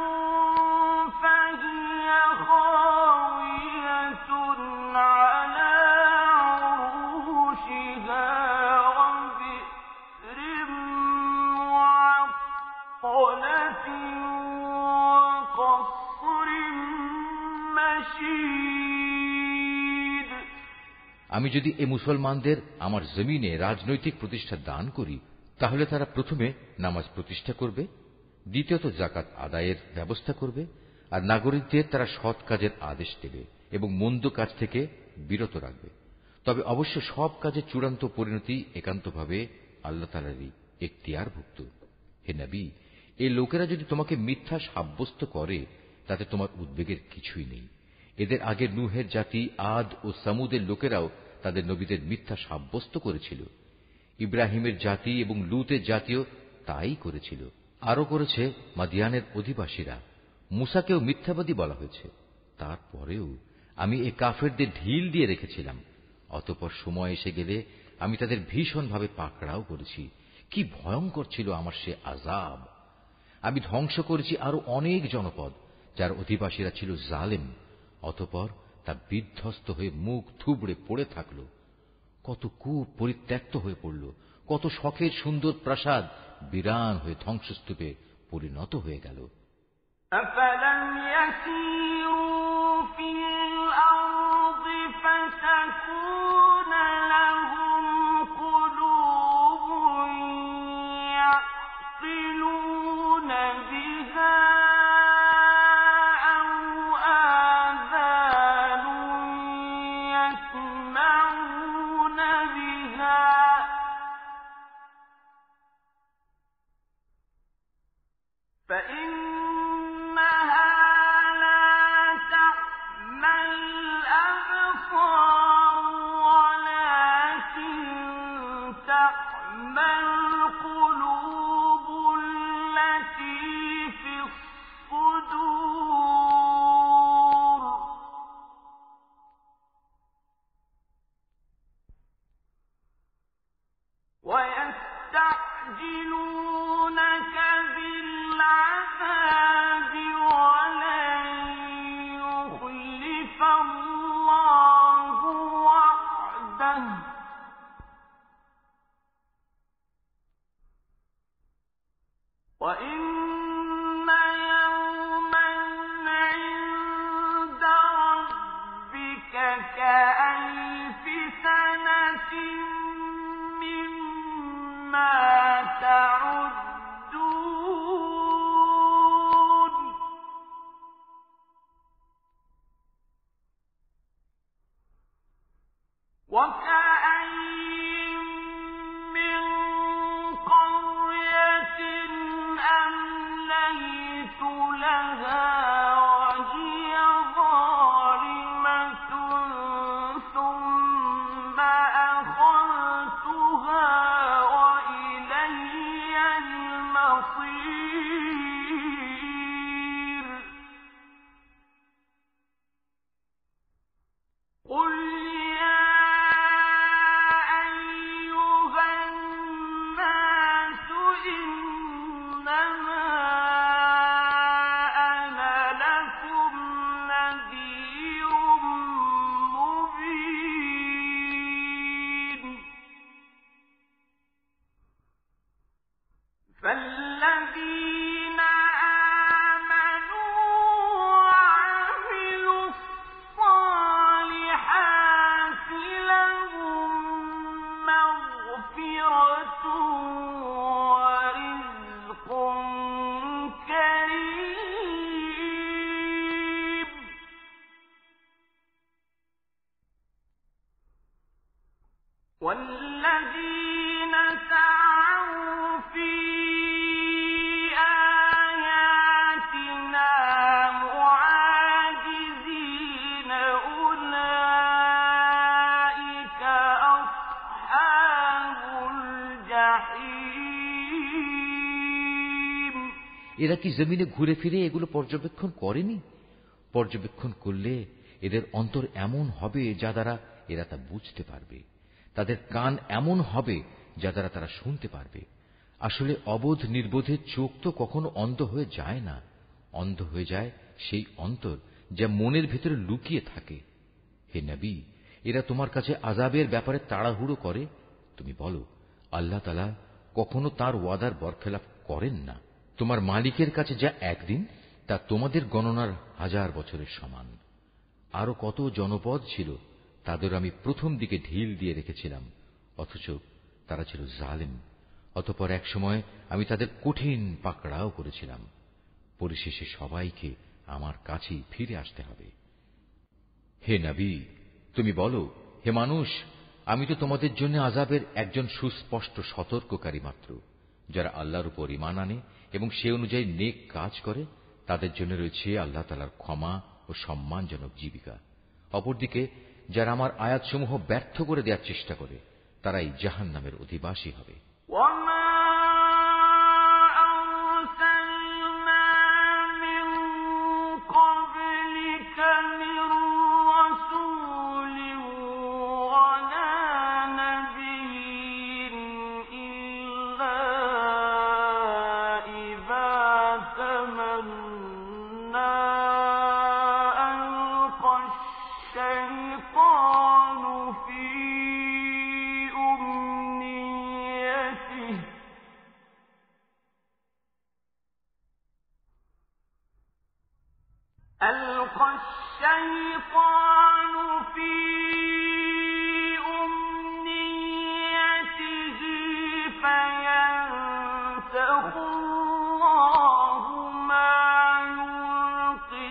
আমি যদি এ মুসলমানদের আমার জমিনে রাজনৈতিক প্রতিষ্ঠা দান করি, তাহলে তারা প্রথমে নামাজ প্রতিষ্ঠা করবে, দ্বিতীয়ত জাকাত আদায়ের ব্যবস্থা করবে, আর নাগরিকদের তারা সৎ কাজের আদেশ দেবে এবং মন্দ কাজ থেকে বিরত রাখবে। তবে অবশ্য সব কাজের চূড়ান্ত পরিণতি একান্তভাবে আল্লাহ তাআলারই এখতিয়ারভুক্ত। হে নবী, এই লোকেরা যদি তোমাকে মিথ্যা সাব্যস্ত করে তাতে তোমার উদ্বেগের কিছুই নেই। এদের আগের নূহের জাতি আদ ও সামুদের লোকেরাও তাদের নবীদের মিথ্যা সাব্যস্ত করেছিল। ইব্রাহিমের জাতি এবং লূতের জাতিও তাই করেছিল। আরো করেছে মাদিয়ানের অধিবাসীরা। মুসাকেও মিথ্যাবাদী বলা হয়েছে। তারপরেও আমি এ কাফেরদের ঢিল দিয়ে রেখেছিলাম। অতঃপর সময় এসে গেলে আমি তাদের ভীষণভাবে পাকড়াও করেছি। কি ভয়ঙ্কর ছিল আমার সে আযাব! আমি ধ্বংস করেছি আরো অনেক জনপদ যার অধিবাসীরা ছিল জালেম। অতঃপর তা বিধ্বস্ত হয়ে মুখ থুবড়ে পড়ে থাকল। কত কূপ পরিত্যক্ত হয়ে পড়ল, কত শখের সুন্দর প্রাসাদ বিরান হয়ে ধ্বংসস্তূপে পরিণত হয়ে গেল। أفلم يسيروا في الأرض فتكون لهم قلوب يعقلون بها أو آذان يسمعون بها فإنها لا تعمى الأبصار ولكن تعمى القلوب التي في الصدور ويستعجلونك بالعذاب ولن يخلف الله وعده وإن يوما عند ربك كألف سنة مما تعدون وكأين من قرية أمليت لها وهي ظالمة ثم أخذتها وإلي المصير قل يا أيها الناس إنما أنا لكم نذير مبين فالذين آمنوا وعملوا الصالحات لهم مغفرة ورزق كريم والذين سعوا في آياتنا معاجزين أولئك أصحاب الجحيم এরা কি জমিনে ঘুরে ফিরে এগুলো পর্যবেক্ষণ করেনি? পর্যবেক্ষণ করলে এদের অন্তর এমন হবে যা দ্বারা এরা তা বুঝতে পারবে, তাদের কান এমন হবে যা দ্বারা তারা শুনতে পারবে। আসলে অবোধ নির্বোধের চোখ তো কখনো অন্ধ হয়ে যায় না। অন্ধ হয়ে যায় সেই অন্তর যা মনের ভেতরে লুকিয়ে থাকে। হে নবী, এরা তোমার কাছে আযাবের ব্যাপারে তাড়াহুড়ো করে। তুমি বলো, আল্লাহ তাআলা কখনো তার ওয়াদার বরখেলাফ করেন না। তোমার মালিকের কাছে যা একদিন তা তোমাদের গণনার 1000 বছরের সমান। আরো কত জনপদ ছিল তাদের আমি প্রথম দিকে ঢিল দিয়ে রেখেছিলাম, অথচ তারা ছিল জালিম। অতঃপর এক সময় আমি তাদের কঠিন পাকড়াও করেছিলাম। পরিশেষে সবাইকে আমার কাছেই ফিরে আসতে হবে। হে নবী, তুমি বলো, হে মানুষ, আমি তো তোমাদের জন্য আযাবের একজন সুস্পষ্ট সতর্ককারী মাত্র। যারা আল্লাহর উপর ঈমান আনে এবং সে অনুযায়ী নেক কাজ করে, তাদের জন্য রয়েছে আল্লাহ তাআলার ক্ষমা ও সম্মানজনক জীবিকা। অপরদিকে যারা আমার আয়াতসমূহ ব্যর্থ করে দেওয়ার চেষ্টা করে, তারাই জাহান্নামের অধিবাসী হবে। ألقى الشيطان في أمنيته فينسخ الله ما يلقي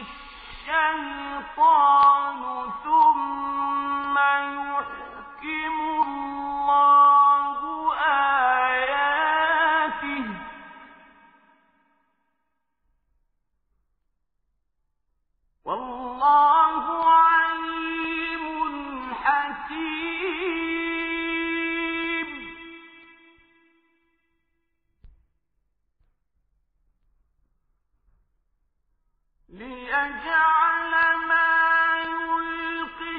الشيطان ثم يحكم الله آياته والله عليم حكيم ليجعل ما يلقي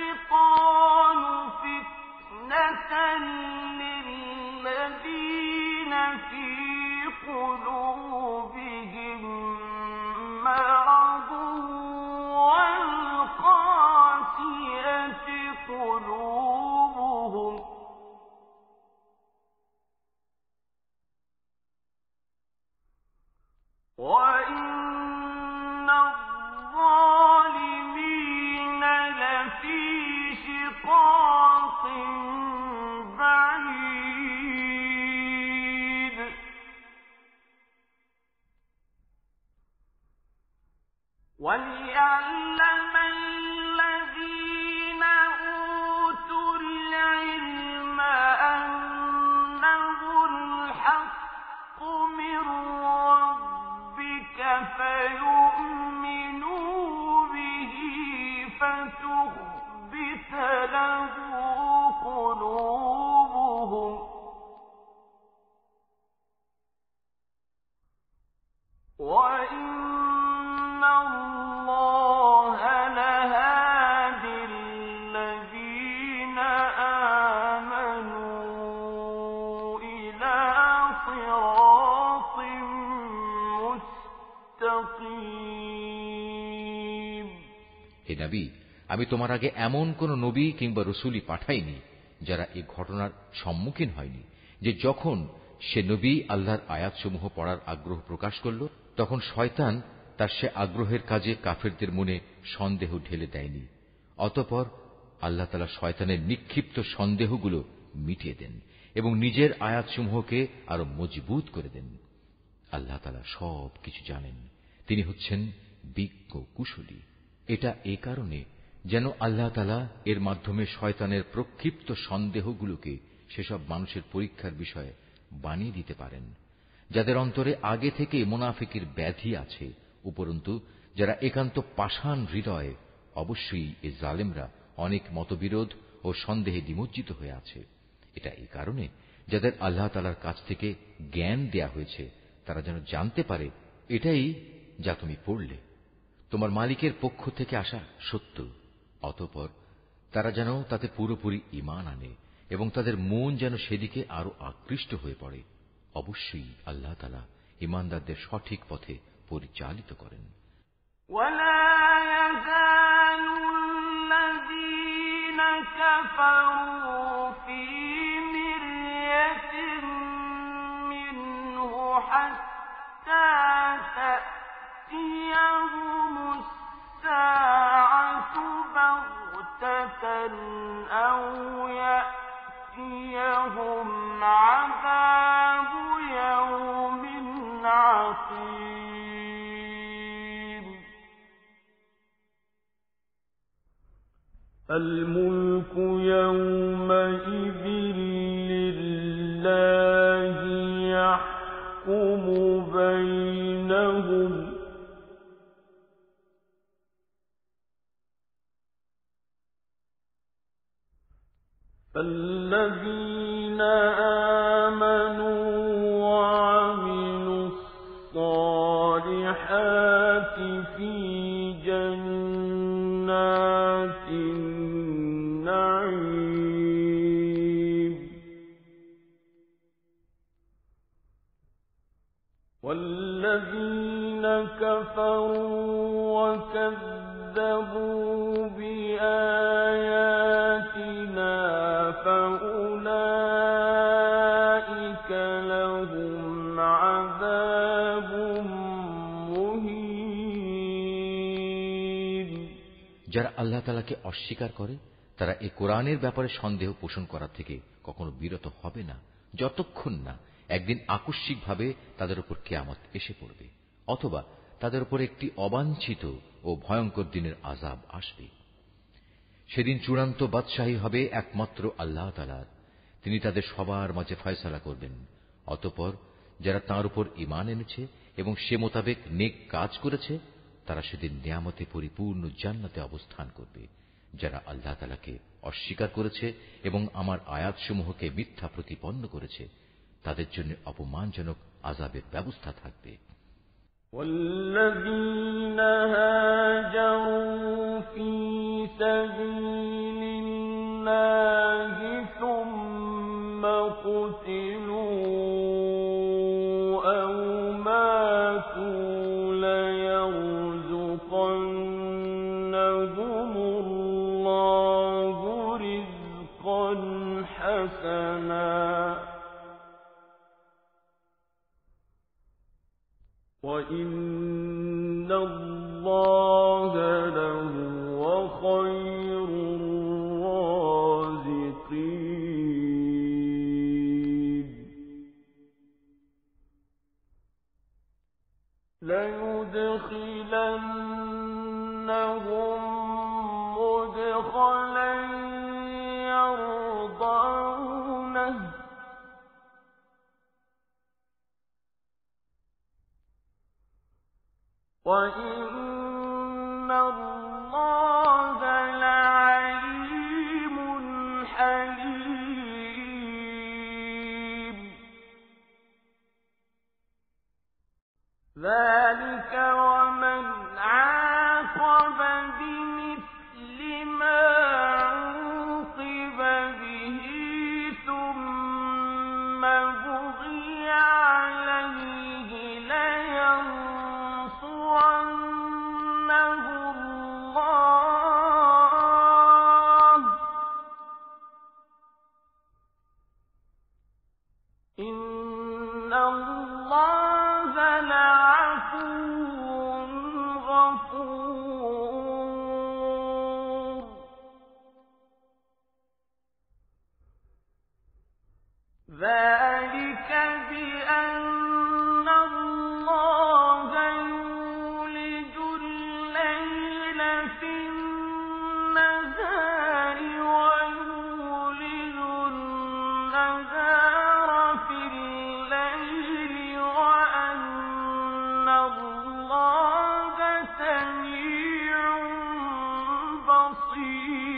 الشيطان فتنة للذين في قلوبهم مرض والقاسية قلوبهم وإن الظالمين لفي شقاق بعيد وليعلم الذين أوتوا العلم أنه الحق من ربك فيؤمنوا به فتخبت له قلوبهم وإن الله لهادي الذين آمنوا إلى صراط مستقيم হে নবী, আমি তোমার আগে এমন কোন নবী কিংবা রসুলই পাঠাইনি যারা এই ঘটনার সম্মুখীন হয়নি যে যখন সে নবী আল্লাহর আয়াতসমূহ পড়ার আগ্রহ প্রকাশ করল, তখন শয়তান তার সে আগ্রহের কাজে কাফেরদের মনে সন্দেহ ঢেলে দেয়নি। অতঃপর আল্লাহ তাআলা শয়তানের নিক্ষিপ্ত সন্দেহগুলো মিটিয়ে দেন এবং নিজের আয়াতসমূহকে আরো মজবুত করে দেন। আল্লাহ তাআলা সব কিছু জানেন, তিনি হচ্ছেন বিজ্ঞ কুশলী। এটা এ কারণে যেন আল্লাহ তাআলা এর মাধ্যমে শয়তানের প্রক্ষিপ্ত সন্দেহগুলোকে সেসব মানুষের পরীক্ষার বিষয়ে বানিয়ে দিতে পারেন যাদের অন্তরে আগে থেকে মুনাফিকের ব্যাধি আছে। উপরন্তু যারা একান্ত পাষাণ হৃদয়, অবশ্যই এই জালেমরা অনেক মতবিরোধ ও সন্দেহে নিমজ্জিত হয়ে আছে। এটা এই কারণে যাদের আল্লাহ তাআলার কাছ থেকে জ্ঞান দেয়া হয়েছে, তারা যেন জানতে পারে এটাই যা তুমি পড়লে তোমার মালিকের পক্ষ থেকে আসা সত্য। অতঃপর তারা যেন তাতে পুরোপুরি ঈমান আনে এবং তাদের মন যেন সেদিকে আরো আকৃষ্ট হয়ে পড়ে। অবশ্যই আল্লাহ তাআলা ঈমানদারদের সঠিক পথে পরিচালিত করেন। ولا يزال الذين كفروا في مرية منه حتى تأتيهم الساعة بغتة أو يأتيهم عذاب يوم عقيم الملك يومئذ لله يحكم بينهم فالذين آمنوا وعملوا الصالحات في جنات النعيم والذين كفروا وكذبوا بآياتنا فأولئك لهم عذاب مهين যারা আল্লাহ তাআলাকে অস্বীকার করে তারা এই কোরআনের ব্যাপারে সন্দেহ পোষণ করা থেকে কখনো বিরত হবে না যতক্ষণ না একদিন আকস্মিকভাবে তাদের উপর কিয়ামত এসে পড়বে অথবা তাদের উপর একটি অবাঞ্ছিত ও ভয়ঙ্কর দিনের আযাব আসবে। সেদিন চূড়ান্ত বাদশাহী হবে একমাত্র আল্লাহ তাআলার। তিনি তাদের সবার মাঝে ফয়সালা করবেন। অতঃপর যারা তাঁর উপর ঈমান এনেছে এবং সে মোতাবেক নেক কাজ করেছে তারা সেদিন নিয়ামতে পরিপূর্ণ জান্নাতে অবস্থান করবে। যারা আল্লাহ তাআলাকে অস্বীকার করেছে এবং আমার আয়াতসমূহকে মিথ্যা প্রতিপন্ন করেছে তাদের জন্য অপমানজনক আযাবের ব্যবস্থা থাকবে। والذين هاجروا في سبيل الله ثم قتلوا أو ماتوا ليرزقنهم الله رزقا حسنا وَإِنَّ اللَّهَ لَهُوَ خَيْرُ الرَّازِقِينَ لَيُدْخِلَنَّهُم مُّدْخَلًا يَرْضَوْنَهُ وَإِنَّ اللَّهَ لَعَلِيمٌ حَلِيمٌ ذَلِكَ وَمَنْ عَاقَبَ بِمِثْلِ مَا عُوقِبَ بِهِ ثُمَّ بُغِيَ عَلَيْهِ لَيَنصُرَنَّهُ اللَّهُ إِنَّ اللَّهَ لَعَفُوٌّ غَفُورٌ ذَلِكَ بِأَنَّ اللَّهَ يُولِجُ اللَّيْلَ فِي النَّهَارِ وَيُولِجُ النَّهَارَ فِي اللَّيْلِ وَأَنَّ اللَّهَ سَمِيعٌ بَصِيرٌ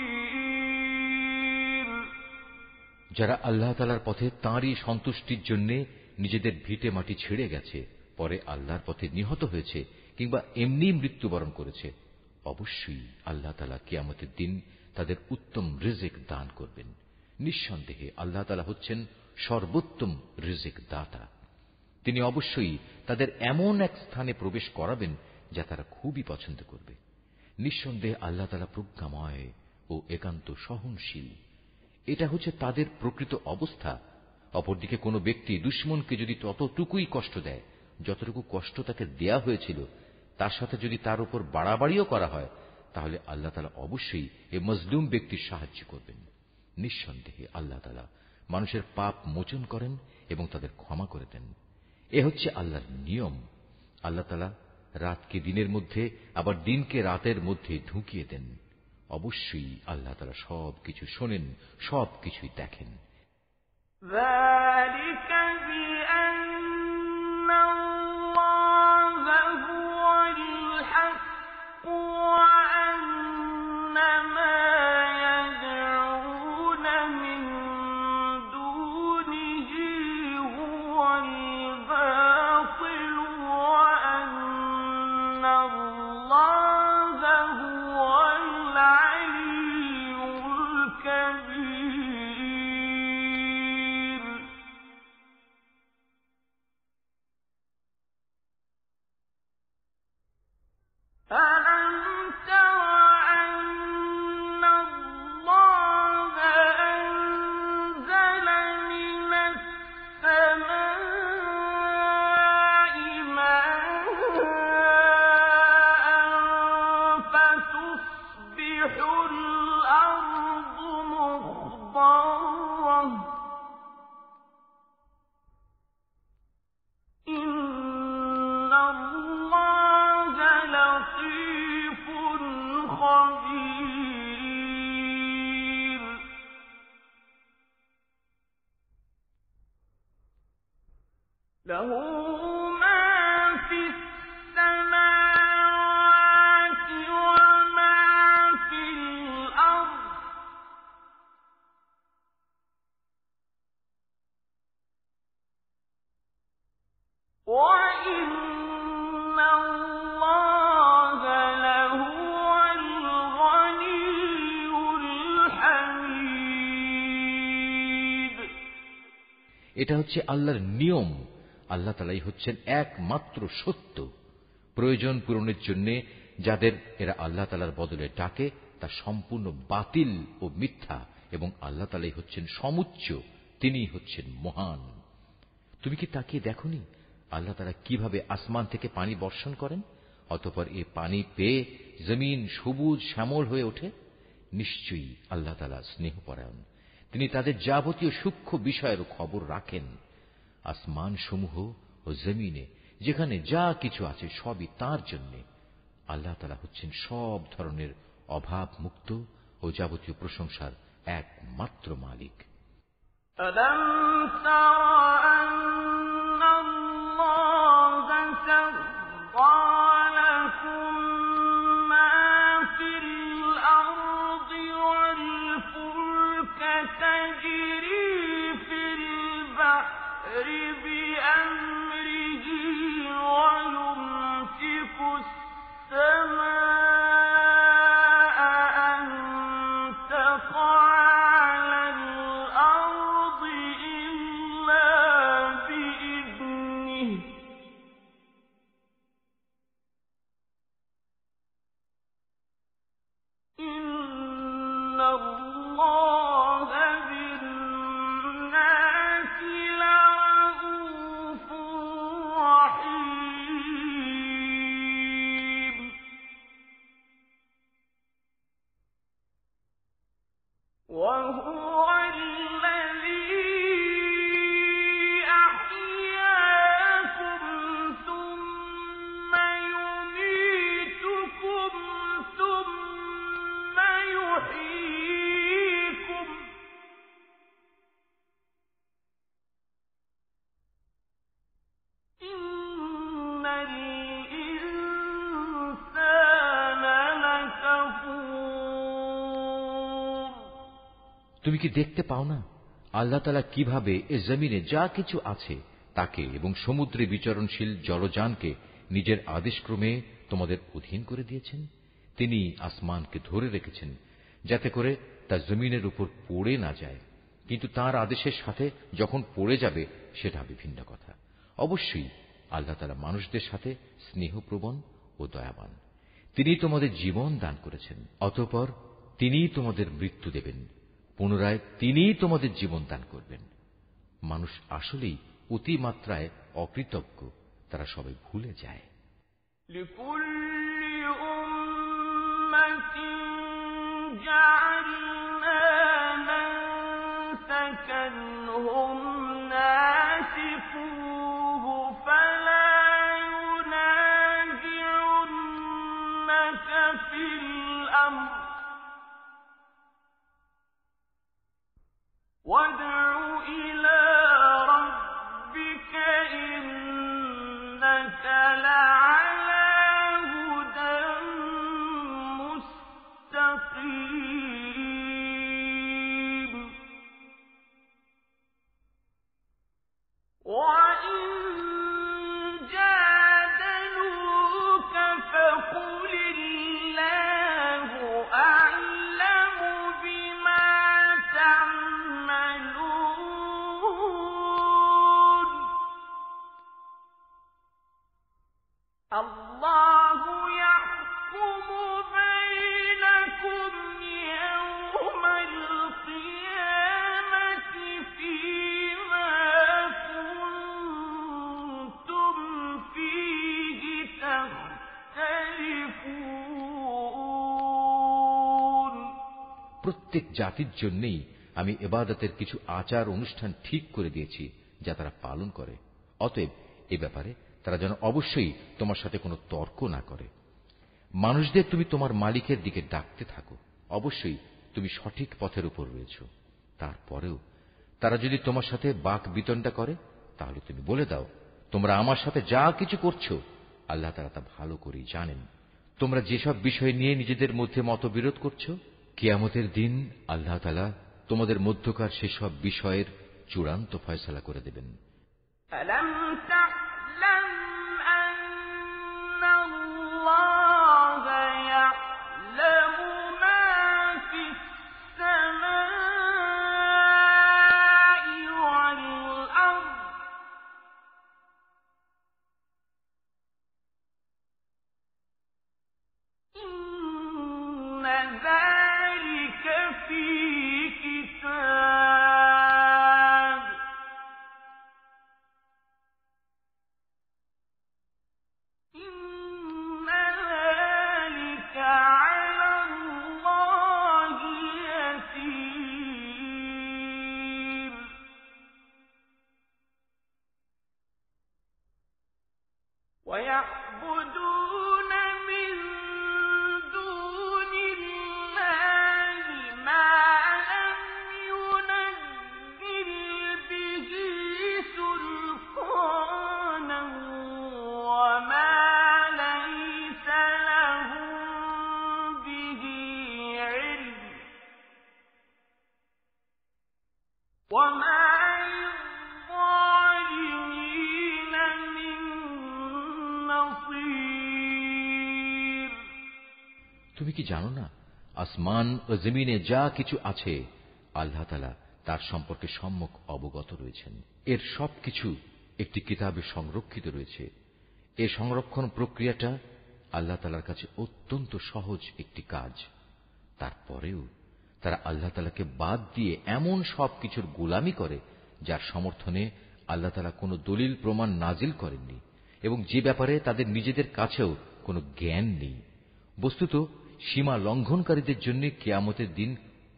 যারা আল্লাহ তাআলার পথে তাঁরই সন্তুষ্টির জন্য নিজেদের ভিটে মাটি ছেড়ে গেছে পরে আল্লাহর পথে নিহত হয়েছে কিংবা এমনি মৃত্যুবরণ করেছে অবশ্যই আল্লাহ তাআলা কিয়ামতের দিন তাদের উত্তম রিজিক দান করবেন। নিঃসন্দেহে আল্লাহ তাআলা হচ্ছেন সর্বোত্তম রিজিক দাতা। তিনি অবশ্যই তাদের এমন এক স্থানে প্রবেশ করাবেন যা তারা খুবই পছন্দ করবে। নিঃসন্দেহে আল্লাহ তাআলা প্রজ্ঞাময় ও একান্ত সহনশীল। এটা হচ্ছে তাদের প্রকৃত অবস্থা। অপরদিকে কোনো ব্যক্তি দুশমনকে যদি ততটুকুই কষ্ট দেয় যতটুকু কষ্ট তাকে দেয়া হয়েছিল তার সাথে যদি তার উপর বাড়াবাড়িও করা হয় তাহলে আল্লাহ তাআলা অবশ্যই এই মজলুম ব্যক্তির সাহায্য করবেন। নিঃসন্দেহে আল্লাহ তাআলা মানুষের পাপ মোচন করেন এবং তাদের ক্ষমা করে দেন। এ হচ্ছে আল্লাহর নিয়ম। আল্লাহ তাআলা রাতকে দিনের মধ্যে আবার দিনকে রাতের মধ্যে ঢুকিয়ে দেন। অবশ্যই আল্লাহ তাআলা সবকিছু শোনেন, সবকিছুই দেখেন। ذلك بأن الله هو الحق وأن ما يدعون من دونه هو الباطل وأن الله هو العلي الكبير. ألم تر أن الله أنزل من السماء ماء فتصبح الأرض مخضرة إن الله لطيف خبير. له ما في السماوات وما في الأرض وإن الله لهو الغني الحميد. এটা হচ্ছে আল্লাহর নিয়ম। আল্লাহ তাআলাই হচ্ছেন একমাত্র সত্য। প্রয়োজন পূরণের জন্য যাদের এরা আল্লাহ তাআলার বদলে ডাকে তা সম্পূর্ণ বাতিল ও মিথ্যা, এবং আল্লাহ তাআলাই হচ্ছেন সমুচ্চ, তিনিই হচ্ছেন মহান। তুমি কি তাকিয়ে দেখোনি আল্লাহ তাআলা কিভাবে আসমান থেকে পানি বর্ষণ করেন, অতঃপর এ পানি পেয়ে জমিন সবুজ শ্যামল হয়ে ওঠে? নিশ্চয়ই আল্লাহ তাআলা স্নেহপরায়ণ। তিনি তাদের যাবতীয় সূক্ষ্ম বিষয়ের খবর রাখেন। আসমান সমূহ ও জমিনে যেখানে যা কিছু আছে সবই তাঁর জন্য। আল্লাহ তাআলা হচ্ছেন সব ধরনের অভাব মুক্ত ও যাবতীয় প্রশংসার একমাত্র মালিক। ألم تر أن الله سخر لكم ما في الأرض والفلك تجري في البحر بأمره ويمسك السماء أن تقع على الأرض إلا بإذنه إن الله بالناس لرءوف رحيم. وهو الذي أحياكم ثم يميتكم ثم يحييكم إن الإنسان لكفور. তুমি কি দেখতে পাও না আল্লাহ তাআলা কিভাবে এ জমিনে যা কিছু আছে তাকে এবং সমুদ্রে বিচরণশীল জলযানকে নিজের আদেশক্রমে তোমাদের অধীন করে দিয়েছেন? তিনি আসমানকে ধরে রেখেছেন যাতে করে তা জমিনের উপর পড়ে না যায়, কিন্তু তাঁর আদেশের সাথে যখন পড়ে যাবে সেটা বিভিন্ন কথা। অবশ্যই আল্লাহ তাআলা মানুষদের সাথে স্নেহপ্রবণ ও দয়াবান। তিনি তোমাদের জীবন দান করেছেন, অতঃপর তিনিই তোমাদের মৃত্যু দেবেন, পুনরায় তিনিই তোমাদের জীবন দান করবেন। মানুষ আসলেই অতিমাত্রায় অকৃতজ্ঞ, তারা সবাই ভুলে যায়। لكل أمة جعلنا منسكا هم ناسكوه فلا ينازعنك في الأمر وادع إلى ربك إنك لعلى هدى مستقيم وإن جادلوك فقل الله أعلم بما تعملون الله يحكم بينكم يوم القيامة فيما كنتم فيه تختلفون প্রত্যেক জাতির জন্যই আমি ইবাদতের কিছু আচার অনুষ্ঠান ঠিক করে দিয়েছি যা তারা পালন করে। অতএব এ ব্যাপারে তারা যেন অবশ্যই তোমার সাথে কোনো তর্ক না করে। মানুষদের তুমি তোমার মালিকের দিকে ডাকতে থাকো, অবশ্যই তুমি সঠিক পথের উপর রয়েছ। তারপরেও তারা যদি তোমার সাথে বাক বিতণ্ডা করে তাহলে তুমি বলে দাও, তোমরা আমার সাথে যা কিছু করছো আল্লাহ তাআলা তা ভালো করেই জানেন। তোমরা যেসব বিষয় নিয়ে নিজেদের মধ্যে মতবিরোধ করছো, কিয়ামতের দিন আল্লাহ তাআলা তোমাদের মধ্যকার সেসব বিষয়ের চূড়ান্ত ফয়সালা করে দেবেন। ألم تعلم أن الله يعلم ما في السماء والأرض إن ذلك في كتاب إن ذلك على الله يسير ويعبدون من دون الله ما لم ينزل به سلطانا وما ليس لهم به علم وما للظالمين من نصير তুমি কি জানো না, আসমান ও জমিনে যা কিছু আছে আল্লাহ তাআলা তার সম্পর্কে সম্যক অবগত রয়েছেন। এর সবকিছু একটি কিতাবে সংরক্ষিত রয়েছে। এই সংরক্ষণ প্রক্রিয়াটা আল্লাহ তাআলার কাছে অত্যন্ত সহজ একটি কাজ। তারপরেও তারা আল্লাহ তাআলাকে বাদ দিয়ে এমন সবকিছুর গোলামি করে যার সমর্থনে আল্লাহ তাআলা কোনো দলিল প্রমাণ নাজিল করেননি এবং যে ব্যাপারে তাদের নিজেদের কাছেও কোনো জ্ঞান নেই। বস্তুত সীমা লঙ্ঘনকারীদের জন্য কিয়ামতের দিন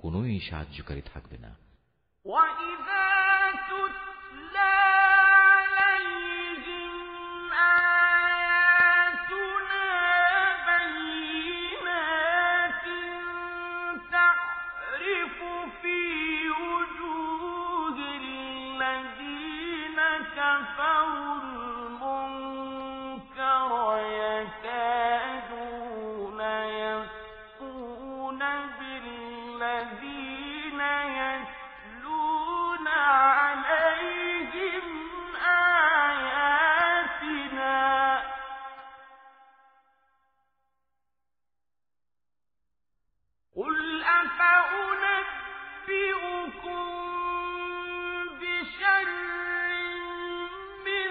কোনোই সাহায্যকারী থাকবে না। وَإِذَا تُتْلَى عَلَيْهِمْ آيَاتُنَا بَيِّنَاتٍ تَعْرِفُ فِي وُجُوهِ الَّذِينَ كَفَرُوا الْمُنكَرَ يَكَادُونَ يَسْطُونَ بِالَّذِينَ يَتْلُونَ عَلَيْهِمْ آيَاتِنَا قُلْ أَفَأُنَبِّئُكُم بِشَرٍّ مِّن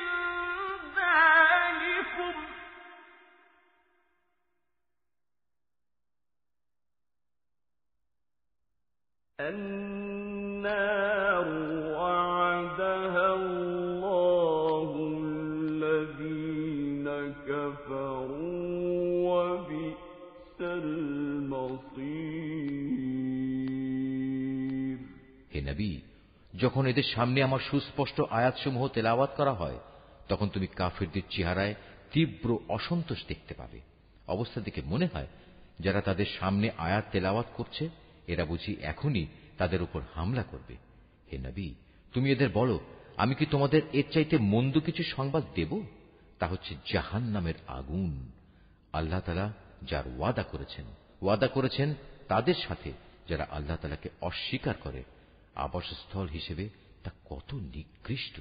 ذَٰلِكُمْ النَّارُ وَعَدَهَا اللَّهُ الَّذِينَ كَفَرُوا وَبِئْسَ الْمَصِيرُ নবী, যখন এদের সামনে আমার সুস্পষ্ট আয়াতসমূহ তেলাওয়াত করা হয়, তখন তুমি কাফিরদের চেহারায় তীব্র অসন্তোষ দেখতে পাবে। অবস্থা দেখে মনে হয় যারা তাদের সামনে আয়াত তেলাওয়াত করছে এরা বুঝি এখনই তাদের উপর হামলা করবে। হে নবী, তুমি এদের বলো, আমি কি তোমাদের এর চাইতে মন্দ কিছু সংবাদ দেব? তা হচ্ছে জাহান্নামের আগুন। আল্লাহ তাআলা যার ওয়াদা করেছেন তাদের সাথে যারা আল্লাহ তাআলাকে অস্বীকার করে, আবাসস্থল হিসেবে তা কত নিকৃষ্ট।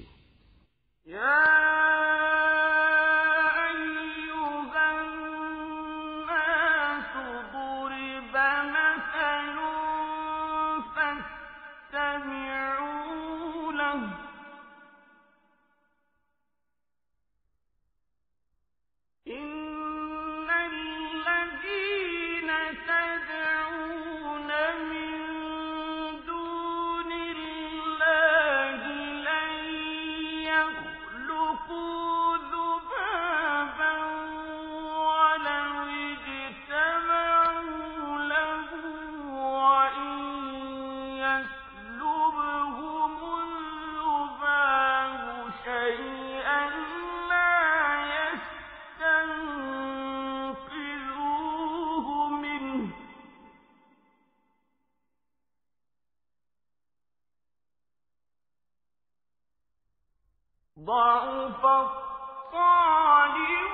ضعف الطالب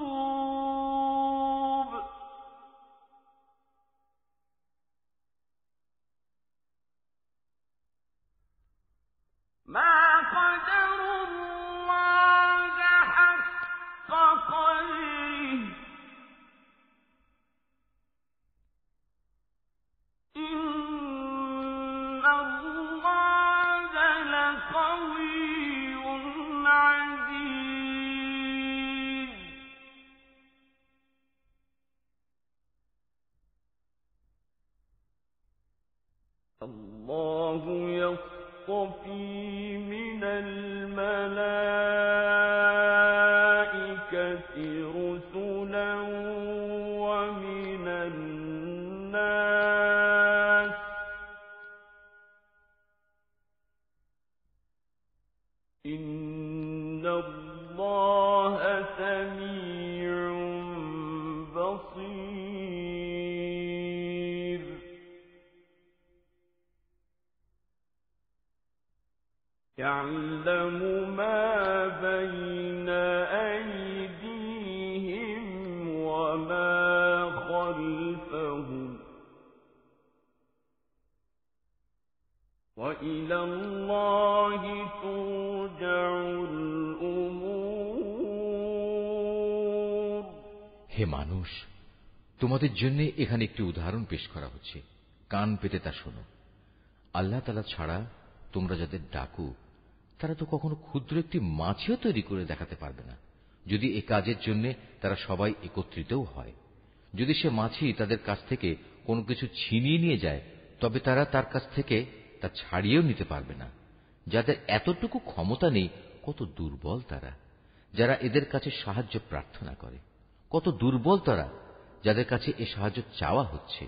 والمطلوب ما قدر الله حق قدره إن الله لقوي عزيز الله يصطفي من الملائكة رسلا ومن الناس إن الله سميع بصير يعلم ما بين أيديهم وما خلفهم وإلى الله ترجع الأمور হে মানুষ, তোমাদের জন্য এখানে একটি উদাহরণ পেশ করা হচ্ছে, কান পেতে তা শোনো। আল্লাহ তাআলা ছাড়া তোমরা যাদের ডাকো তারা তো কখনো ক্ষুদ্র একটি মাছিও তৈরি করে দেখাতে পারবে না, যদি এ কাজের জন্য তারা সবাই একত্রিতও হয়। যদি সে মাছি তাদের কাছ থেকে কোনো কিছু ছিনিয়ে নিয়ে যায়, তবে তারা তার কাছ থেকে তা ছাড়িয়েও নিতে পারবে না। যাদের এতটুকু ক্ষমতা নেই, কত দুর্বল তারা যারা এদের কাছে সাহায্য প্রার্থনা করে। কত দুর্বল তারা যাদের কাছে এ সাহায্য চাওয়া হচ্ছে।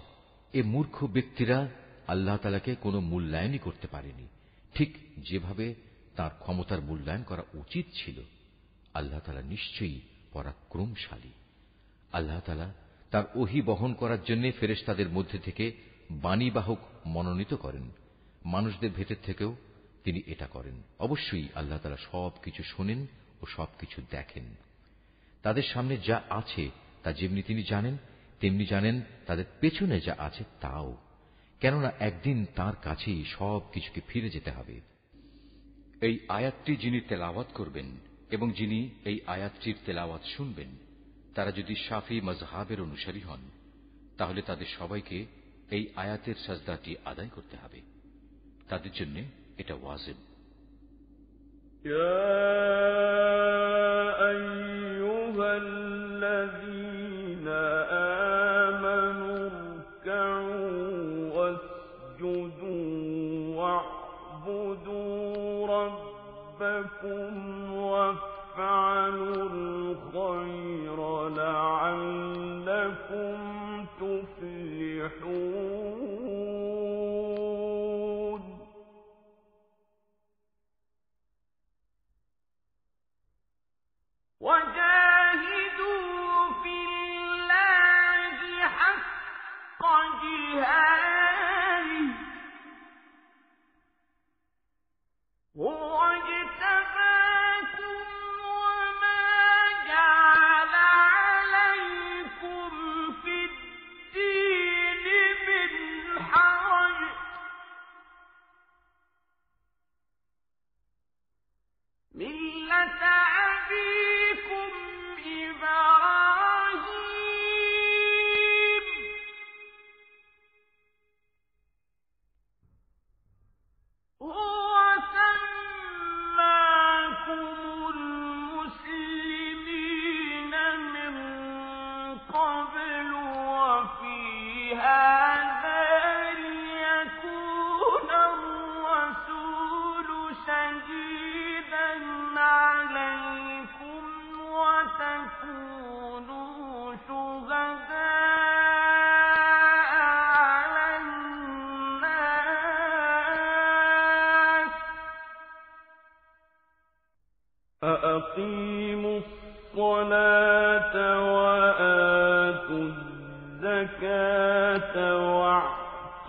এ মূর্খ ব্যক্তিরা আল্লাহ তাআলাকে কোনো মূল্যায়নই করতে পারেনি, ঠিক যেভাবে তার ক্ষমতার মূল্যায়ন করা উচিত ছিল। আল্লাহ তাআলা নিশ্চয়ই পরাক্রমশালী। আল্লাহ তাআলা তার ওহী বহন করার জন্য ফেরেশতাদের মধ্যে থেকে বাণীবাহক মনোনীত করেন। মানুষদের ভেতর থেকেও তিনি এটা করেন। অবশ্যই আল্লাহ তাআলা সবকিছু শোনেন ও সবকিছু দেখেন। তাদের সামনে যা আছে তা যেমনি তিনি জানেন, তেমনি জানেন তাদের পেছনে যা আছে তাও, কেননা একদিন তাঁর কাছেই সবকিছুকে ফিরে যেতে হবে। এই আয়াতটি যিনি তেলাওয়াত করবেন এবং যিনি এই আয়াতটির তেলাওয়াত শুনবেন, তারা যদি শাফি মাযহাবের অনুসারী হন, তাহলে তাদের সবাইকে এই আয়াতের সাজদাটি আদায় করতে হবে। তাদের জন্য এটা ওয়াজিব। يا أيها الذين آمنوا اركعوا واسجدوا واعبدوا ربكم وافعلوا الخير لعلكم تفلحون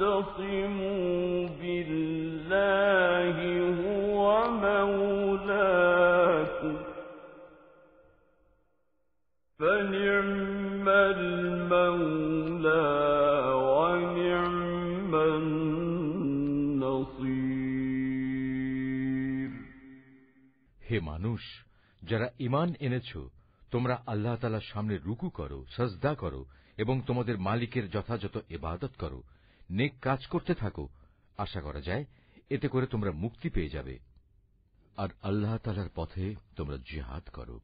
واعتصموا بالله هو مولاكم فنعم المولى ونعم النصير হে মানুষ, যারা ঈমান এনেছ, তোমরা আল্লাহ তাআলার সামনে রুকু করো, সাজদা করো এবং তোমাদের মালিকের যথাযথ ইবাদত করো, নেক কাজ করতে থাকো। আশা করা যায় এতে করে তোমরা মুক্তি পেয়ে যাবে। আর আল্লাহ তাআলার পথে তোমরা জিহাদ করো,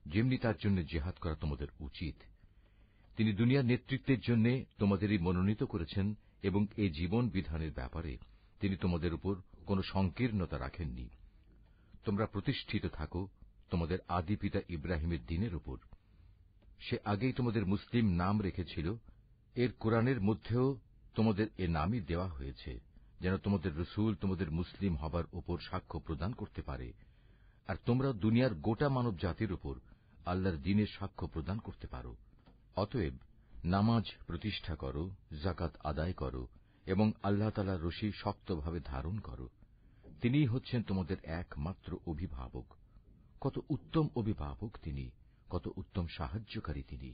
যেমনি তার জন্য জিহাদ করা তোমাদের উচিত। তিনি দুনিয়ার নেতৃত্বের জন্য তোমাদেরই মনোনীত করেছেন এবং এই জীবন বিধানের ব্যাপারে তিনি তোমাদের উপর কোনো সংকীর্ণতা রাখেননি। তোমরা প্রতিষ্ঠিত থাকো তোমাদের আদি পিতা ইব্রাহিমের দ্বীনের উপর। সে আগেই তোমাদের মুসলিম নাম রেখেছিল। এর কোরআনের মধ্যেও তোমাদের এ নামই দেওয়া হয়েছে, যেন তোমাদের রসূল তোমাদের মুসলিম হবার উপর সাক্ষ্য প্রদান করতে পারে, আর তোমরা দুনিয়ার গোটা মানব জাতির উপর আল্লাহর দ্বীনের সাক্ষ্য প্রদান করতে পারো। অতএব নামাজ প্রতিষ্ঠা করো, যাকাত আদায় করো এবং আল্লাহ তাআলার রশি শক্তভাবে ধারণ করো। তিনিই হচ্ছেন তোমাদের একমাত্র অভিভাবক। কত উত্তম অভিভাবক তিনি, কত উত্তম সাহায্যকারী তিনি।